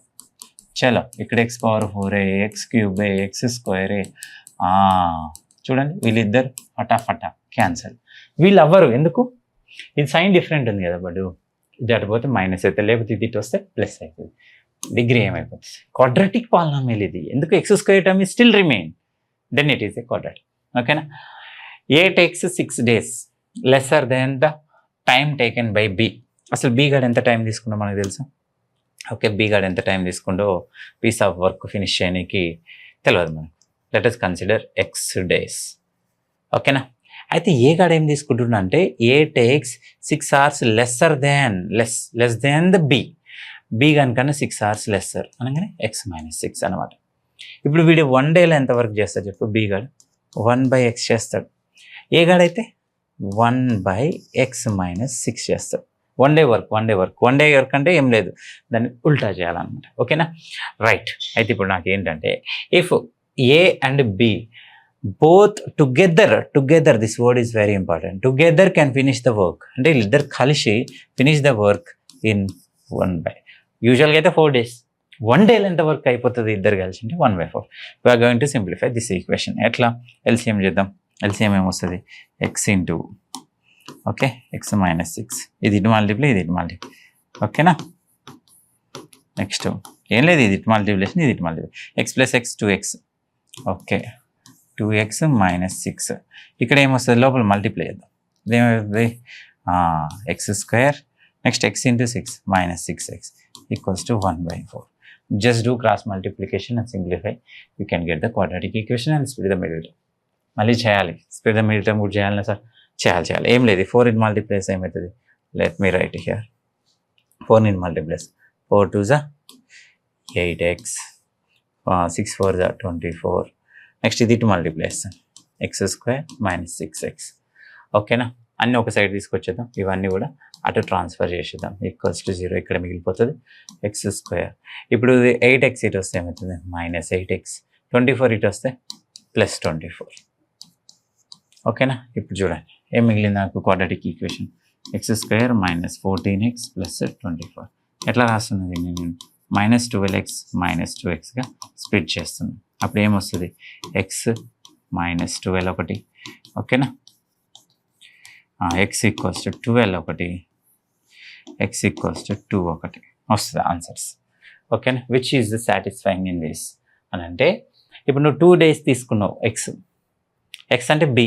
చలో, ఇక్కడ X power 4 X cube X square. చూడండి వీళ్ళిద్దరు ఫటాఫటా క్యాన్సల్. వీళ్ళు అవ్వరు. ఎందుకు? ఇది సైన్ డిఫరెంట్ ఉంది కదా. బట్ ఇది అటుపోతే మైనస్ అవుతుంది, లేకపోతే ఇది ఇటు వస్తే ప్లస్ అవుతుంది. డిగ్రీ ఏమైపోతుంది? క్వాడ్రాటిక్ పాలినామియల్ ఇది. ఎందుకు? X square term is still remain, then it is a quadratic. ఓకేనా? A takes 6 days lesser than the time taken by b. అసలు బి గాడు ఎంత టైం తీసుకుంటో మనకు తెలుసు. ఓకే, బి గాడు ఎంత టైం తీసుకుంటో పీస్ ఆఫ్ వర్క్ ఫినిష్ చేయడానికి తెలియదు మనకు. Let us consider x days. ఓకేనా? అయితే ఏ గాడు ఏం తీసుకుంటున్నా అంటే a takes 6 hours less than the b. B కనుకన్నా 6 hours లెస్సర్ అనగానే ఎక్స్ మైనస్ 6 అనమాట. ఇప్పుడు వీడు 1 dayలో ఎంత వర్క్ చేస్తాడు చెప్పు? బి గాడు 1/x చేస్తాడు. ఏ గాడైతే 1/x మైనస్ 6 చేస్తాడు. 1 day వర్క్ అంటే ఏం లేదు, దాన్ని ఉల్టా చేయాలన్నమాట. ఓకేనా? రైట్. అయితే ఇప్పుడు నాకు ఏంటంటే if a and b both together this word is very important. Together can finish the work అంటే వీళ్ళిద్దరు కలిసి ఫినిష్ ద వర్క్ ఇన్ 1/. యూజువల్గా అయితే 4 days. 1 dayలో ఎంత వర్క్ అయిపోతుంది ఇద్దరు కలిసి అంటే 1/4. We're going to simplify this equation. ఎట్లా? ఎల్సిఎం చేద్దాం. ఎల్సిఎం ఏమొస్తుంది? X into okay x minus 6, ఇది ఇటు మల్టిప్లై, ఇది ఇటు మల్టిప్లై. ఓకేనా? నెక్స్ట్ ఏం లేదు, ఇది ఇటు మల్టిప్లేషన్, ఇది ఇటు multiply. X plus x 2x. Okay 2x minus 6. ఇక్కడ ఏమొస్తుంది? లోపల మల్టిప్లై చేద్దాం. ఇదేమవుతుంది? X square next x into 6 minus 6x equals to 1/4. Just do cross multiplication and simplify. You can get the quadratic equation and split the middle term. మళ్ళీ చేయాలి. Split the middle term కూడా చేయాలి sir. చేయాలి. ఏం లేదు, 4 in multiplies ఏమవుతుంది? Let me right here. 4 in multiplies 4 2s 8x, 6 4s 24. Next ఇది ఇటు multiplies X square minus 6x. ఓకేనా? అన్నీ ఒక సైడ్ తీసుకొచ్చేద్దాం. ఇవన్నీ కూడా అటు ట్రాన్స్ఫర్ చేసేద్దాం. ఈక్వల్స్ టు 0 ఇక్కడ మిగిలిపోతుంది ఎక్స్ స్క్వేర్. ఇప్పుడు 8x ఇటు వస్తే ఏమవుతుంది? Minus 8x. 24 ఇటు వస్తే ప్లస్ 24. ఓకేనా? ఇప్పుడు చూడండి ఏం మిగిలింది నాకు? Quadratic equation X square minus 14x plus 24. ఎట్లా రాస్తున్నది నేను? -12x -2xగా స్ప్లిట్ చేస్తుంది. అప్పుడు ఏమొస్తుంది x -12 ఒకటి ఓకేనా, x ఈక్వల్స్ టు 12 ఒకటి, x ఈక్వల్స్ టు 2 ఒకటి వస్తుంది ఆన్సర్స్ ఓకేనా. Which is the satisfying in this అని అంటే ఇప్పుడు నువ్వు 2 days తీసుకున్నావు x అంటే b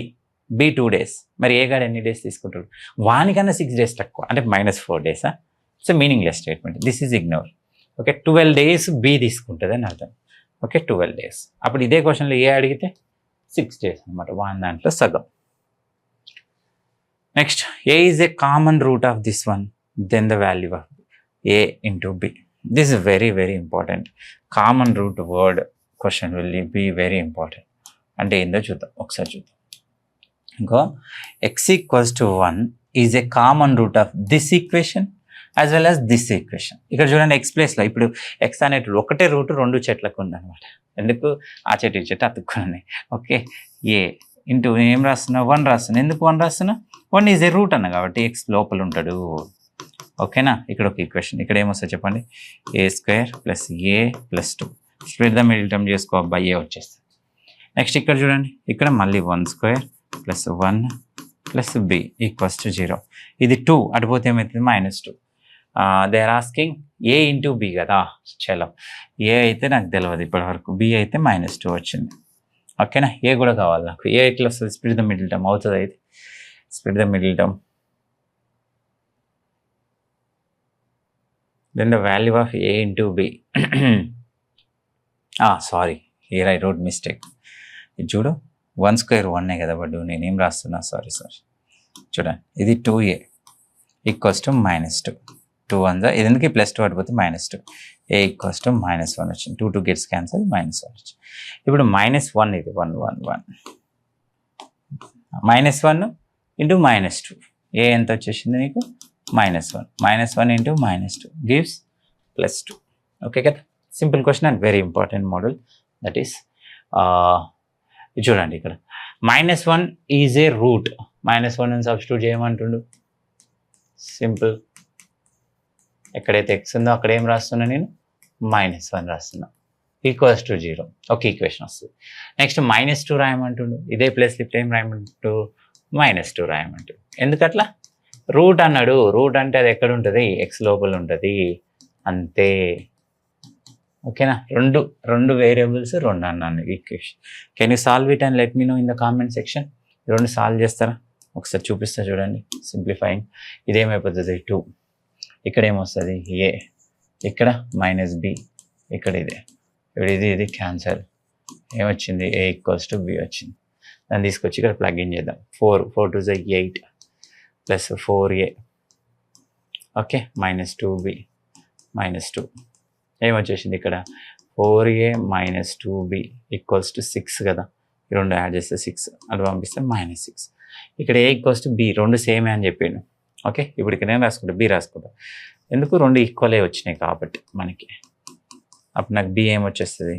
2 days, మరి ఏ గాడు ఎన్ని డేస్ తీసుకుంటాడు, వానికన్నా 6 days తక్కువ అంటే -4 days. It's meaningless statement, this is ignore okay. 12 days b తీసుకుంటుంది అని అర్థం ఓకే, 12 days. అప్పుడు ఇదే క్వశ్చన్లో ఏ అడిగితే 6 days అనమాట, వాని దాంట్లో సగం. Next a is a common root of this one, then the value of a into b. This is very very important. Common root word question will be very important. అంటే ఏందో చూద్దాం ఒకసారి చూద్దాం. ఇంకో x equals to 1 is a common root of this equation as well as this equation. ఇక్కడ చూడండి x ప్లేస్లో ఇప్పుడు x అనేటివి ఒకటే రూట్ 2 చెట్లకు ఉందన్నమాట. ఎందుకు ఆ చెట్టు ఈ చెట్టు అతుక్కున్నాయి ఓకే. ఏ ఇంటూ ఏం రాస్తున్నా 1 రాస్తున్నా, ఎందుకు 1 రాస్తున్నా, 1 ఈజ్ ఏ రూట్ అన్న కాబట్టి x లోపల ఉంటాడు ఓకేనా. ఇక్కడ ఒక ఈక్వేషన్, ఇక్కడ ఏమొస్తుంది చెప్పండి, a² + a + 2 split the middle term చేసుకో బై a వచ్చేస్తుంది. నెక్స్ట్ ఇక్కడ చూడండి, ఇక్కడ మళ్ళీ 1² + 1 + b = 0. ఇది 2 అటుపోతే ఏమవుతుంది -2. They are asking a into b కదా, చలో a అయితే నాకు తెలియదు ఇప్పటివరకు, b అయితే -2 వచ్చింది ఓకేనా. a కూడా కావాలి నాకు, a ఎట్లా వస్తుంది, స్ప్లిట్ ద మిడిల్ టర్మ్ అవుతుంది. అయితే split the middle term, then the value of a into b. Sorry, here I wrote mistake. ఇది చూడు 1² 1 కదా, బట్ నేనేం రాస్తున్నా, సారీ చూడండి, ఇది 2a = -2, 2 1 ఇది ఎందుకు +2 అడిపోతే -2, a = -1 వచ్చింది, 2 2 గెట్స్ క్యాన్సల్, -1 వచ్చింది. ఇప్పుడు -1 ఇది 1 1 1 -1 ఇంటూ -2, a ఎంత వచ్చేసింది నీకు -1, -1 ఇంటూ -2 గివ్స్ +2 ఓకే కదా. Simple question and very important model. That is చూడండి ఇక్కడ -1 ఈజ్ ఏ రూట్, -1 అని సబ్స్టిట్యూట్ చేయమంటుండు. సింపుల్, ఎక్కడైతే x ఉందో అక్కడ ఏం రాస్తున్నా నేను, -1 రాస్తున్నా, = 0 ఒక ఈక్వేషన్ వస్తుంది. నెక్స్ట్ -2 రాయమంటుండు, ఇదే ప్లేస్ లిఫ్ట్ ఏం రాయమంటు, -2 రాయమంటు. ఎందుకట్లా, రూట్ అన్నాడు, రూట్ అంటే అది ఎక్కడ ఉంటుంది, x లోపల ఉంటుంది అంతే ఓకేనా. రెండు వేరియబుల్స్ 2 అన్నాను equation. Can you solve it and let me know in the comment section. 2 solve చేస్తారా ఒకసారి చూపిస్తా చూడండి. సింప్లిఫైయింగ్, ఇదేమైపోతుంది 2, ఇక్కడ ఏమొస్తుంది a, ఇక్కడ -b, ఇక్కడ ఇదే, ఇప్పుడు ఇది క్యాన్సల్, ఏమొచ్చింది a = b వచ్చింది. దాన్ని తీసుకొచ్చి ఇక్కడ ప్లగ్ ఇన్ చేద్దాం. 4 2 = 8 + 4a ఓకే, -2b -2 ఏమొచ్చేసింది ఇక్కడ 4a - 2b = 6 కదా, ఈ 2 యాడ్ చేస్తే 6, అది పంపిస్తే -6. ఇక్కడ a = b, 2 సేమే అని చెప్పాను ఓకే. ఇప్పుడు ఇక్కడ నేను రాసుకుంటా, b రాసుకుంటా, ఎందుకు 2 ఈక్వలే వచ్చినాయి కాబట్టి మనకి. అప్పుడు నాకు b ఏమొచ్చేస్తుంది,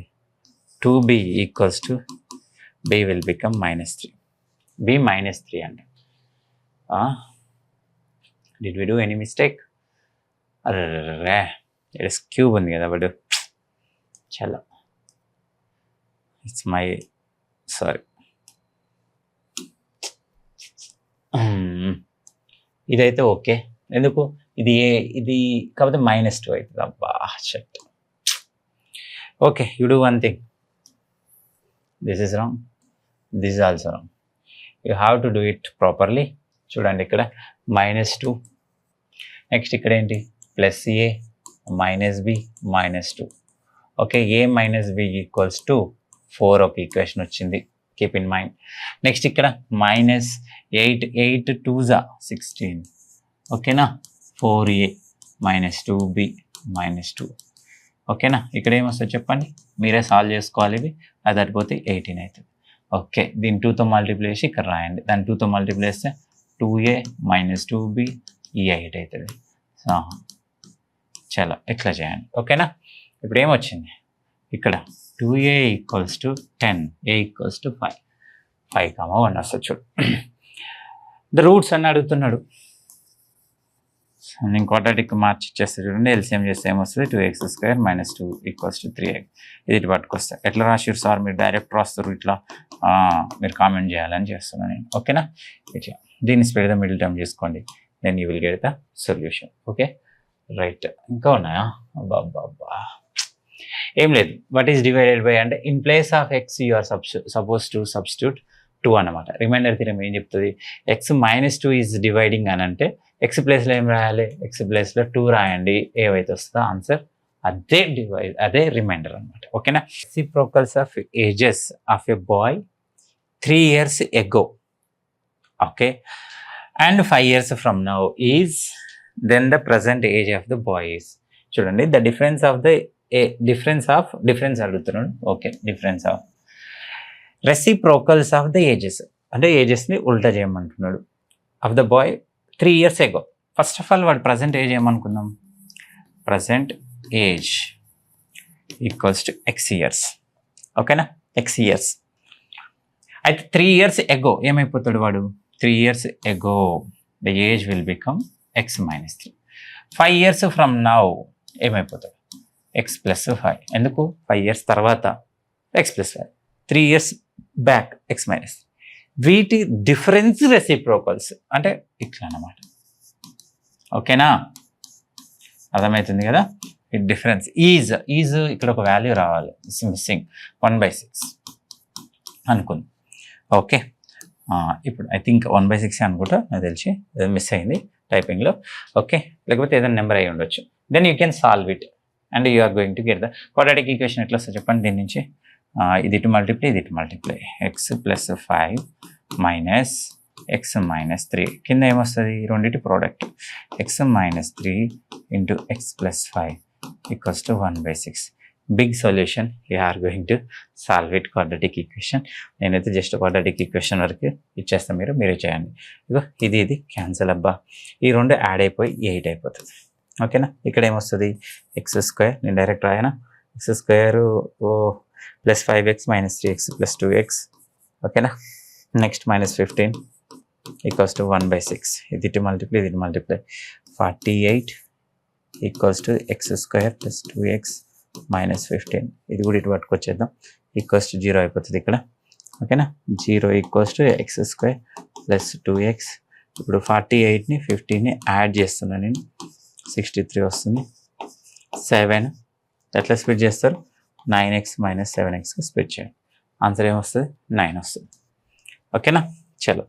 2b = b will become -3, b -3 అంట. Did we do any mistake, అరే ఇక్కడ క్యూబ్ ఉంది కదా, బట్ చలో ఇట్స్ మై సారీ. ఇదైతే ఓకే, ఎందుకు ఇది కాకపోతే -2 అవుతుంది. అబ్బా shut. Okay, you do one thing, this is wrong, this is also wrong, you have to do it properly. చూడండి ఇక్కడ -2, నెక్స్ట్ ఇక్కడ ఏంటి +a -b -2 okay. a - b = 4 ఒక ఈక్వేషన్ వచ్చింది, కీప్ ఇన్ మైండ్. నెక్స్ట్ ఇక్కడ -8 8 2s 16 ఓకేనా, 4a -2b -2 ఓకేనా. ఇక్కడ ఏమొస్తుంది చెప్పండి, మీరే సాల్వ్ చేసుకోవాలి. ఇవి అది అడిపోతే 18 అవుతుంది ఓకే. దీన్ని 2తో మల్టిప్లై చేసి ఇక్కడ రాయండి, దాన్ని 2తో మల్టిప్లై చేస్తే 2a - 2b 8 అవుతుంది. చలో ఇట్లా చేయండి ఓకేనా. ఇప్పుడు ఏమొచ్చింది ఇక్కడ 2a = 10, a = 5, 5, 1 వస్తుంది చూడు. ద రూట్స్ అని అడుగుతున్నాడు. నేను క్వాడ్రాటిక్ మార్చి ఇచ్చేస్తే చూడండి, ఎల్సిఎం చేస్తే ఏమొస్తుంది, 2x² - 2 = 3x. ఇది ఇటు పట్టుకొస్తా. ఎట్లా రాసిరు సార్ మీరు, డైరెక్ట్ రాస్తారు ఇట్లా, మీరు కామెంట్ చేయాలని చేస్తున్నాను నేను. ఓకేనా, ఇట్లా దీన్ని స్ప్లిట్ ద మిడిల్ టర్మ్ చేసుకోండి, then you will get the solution. Okay right. ఇంకా ఉన్నాయా? బాబా ఏం లేదు. వాట్ ఈస్ డివైడెడ్ బై అంటే in place of x you are suppose to substitute 2 అన్నమాట. రిమైండర్ థియరం ఏం చెప్తుంది, x - 2 ఈజ్ డివైడింగ్ అని అంటే ఎక్స్ ప్లేస్లో ఏం రాయాలి, ఎక్స్ ప్లేస్లో 2 రాయండి, ఏవైతే వస్తుందో ఆన్సర్ అదే రిమైండర్ అనమాట. ఓకేనా. Reciprocals of ages of a boy 3 years ago, okay, and 5 years from now is then the present age of the boy is. చూడండి, ద డిఫరెన్స్ అడుగుతున్నాడు. Okay, difference of reciprocals of the ages అంటే ఏజెస్ని ఉల్టా చేయమంటున్నాడు. Of the boy 3 years ago. First of all వాడు present age ఏమనుకుందాం, present age equals to x years. ఓకేనా, x years. అయితే 3 years ago ఏమైపోతాడు వాడు, 3 years ago the age will become x - 3. 5 years from now ఏమైపోతాడు, x + 5. ఎందుకు, 5 years తర్వాత x + 5, 3 years back x - 3. వీటి difference reciprocals అంటే ఇట్లా అన్నమాట. ఓకేనా, అర్థమవుతుంది కదా. ఈ డిఫరెన్స్ ఈజ్ ఇక్కడ ఒక వాల్యూ రావాలి, మిస్సింగ్ 1/6 అనుకుంది. ఓకే, ఇప్పుడు ఐ థింక్ 1/6 అనుకుంటా, నాకు తెలిసి మిస్ అయింది టైపింగ్లో. ఓకే, లేకపోతే ఏదైనా నెంబర్ అయ్యి ఉండొచ్చు. Then you can solve it and you are going to get the quadratic equation. ఎట్లా వస్తుంది చెప్పండి, దీని నుంచి ఇది ఇటు మల్టిప్లై, ఇది ఇటు మల్టిప్లై, x + 5 - x - 3. కింద ఏమొస్తుంది, రెండింటి product, x - 3 × x + 5 = 1/6. Big solution, you are going to solve it quadratic equation. నేనైతే జస్ట్ క్వాడ్రాటిక్ ఈక్వేషన్ వరకు ఇచ్చేస్తాను, మీరే చేయండి. ఇగో ఇది క్యాన్సల్ అబ్బా, ఈ రెండు యాడ్ అయిపోయి 8 అయిపోతుంది. ఓకేనా, ఇక్కడ ఏమొస్తుంది, x², నేను direct రాయనా, x² + 5x - 3x + 2x. ఓకేనా, నెక్స్ట్ -15 = 1/6. ఇది ఇటు మల్టిప్లై, ఇది ఇటు మల్టిప్లై, 48 = x² + 2x - 15. ఇది కూడా ఇటు పట్టుకొచ్చేద్దాం, =0 అయిపోతుంది ఇక్కడ. ఓకేనా, 0 = x² + 2x. ఇప్పుడు 48ని 15ని యాడ్ చేస్తున్నాను నేను, 63 వస్తుంది. 7 ఎట్లా స్ప్లిట్ చేస్తారు, 9x - 7x స్ప్లిట్ చేయండి, ఆన్సర్ ఏమొస్తుంది, 9 వస్తుంది. ఓకేనా, చలో.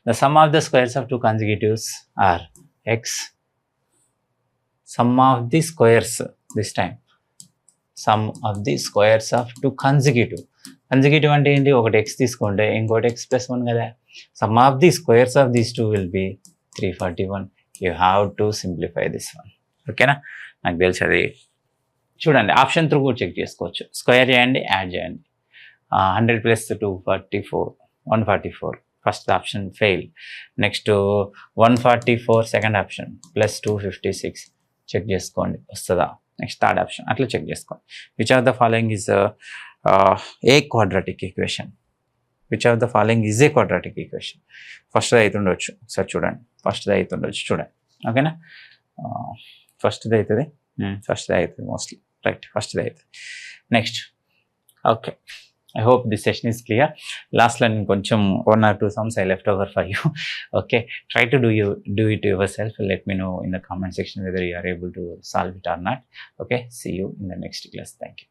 The sum of the squares of 2 consecutives are x. Sum of the squares, this time sum of the squares of 2 consecutive. Consecutive అంటే ఏంటి, ఒకటి x తీసుకుంటే ఇంకోటి x + 1 కదా. Sum of the squares of these 2 will be 341. You have to simplify this one. ఓకేనా, నాకు తెలిసి అది చూడండి, ఆప్షన్ త్రూ కూడా చెక్ చేసుకోవచ్చు. స్క్వేర్ చేయండి, యాడ్ చేయండి. 100 + 244, 144. First option fail. Next 144 second option, +256 check చేసుకోండి వస్తుందా. నెక్స్ట్ థర్డ్ ఆప్షన్, అట్లా చెక్ చేసుకోండి. Which of the following is a quadratic equation, ఫస్ట్ది అవుతుండొచ్చు, ఒకసారి చూడండి, ఫస్ట్ది అవుతుండొచ్చు చూడండి. ఓకేనా, ఫస్ట్ది అవుతుంది మోస్ట్లీ, రైట్, ఫస్ట్ది అవుతుంది. Next, okay, I hope this session is clear. Last line koncham 1 or 2 sums I left over for you. Okay, try to do it yourself. Let me know in the comment section whether you are able to solve it or not. Okay, see you in the next class. Thank you.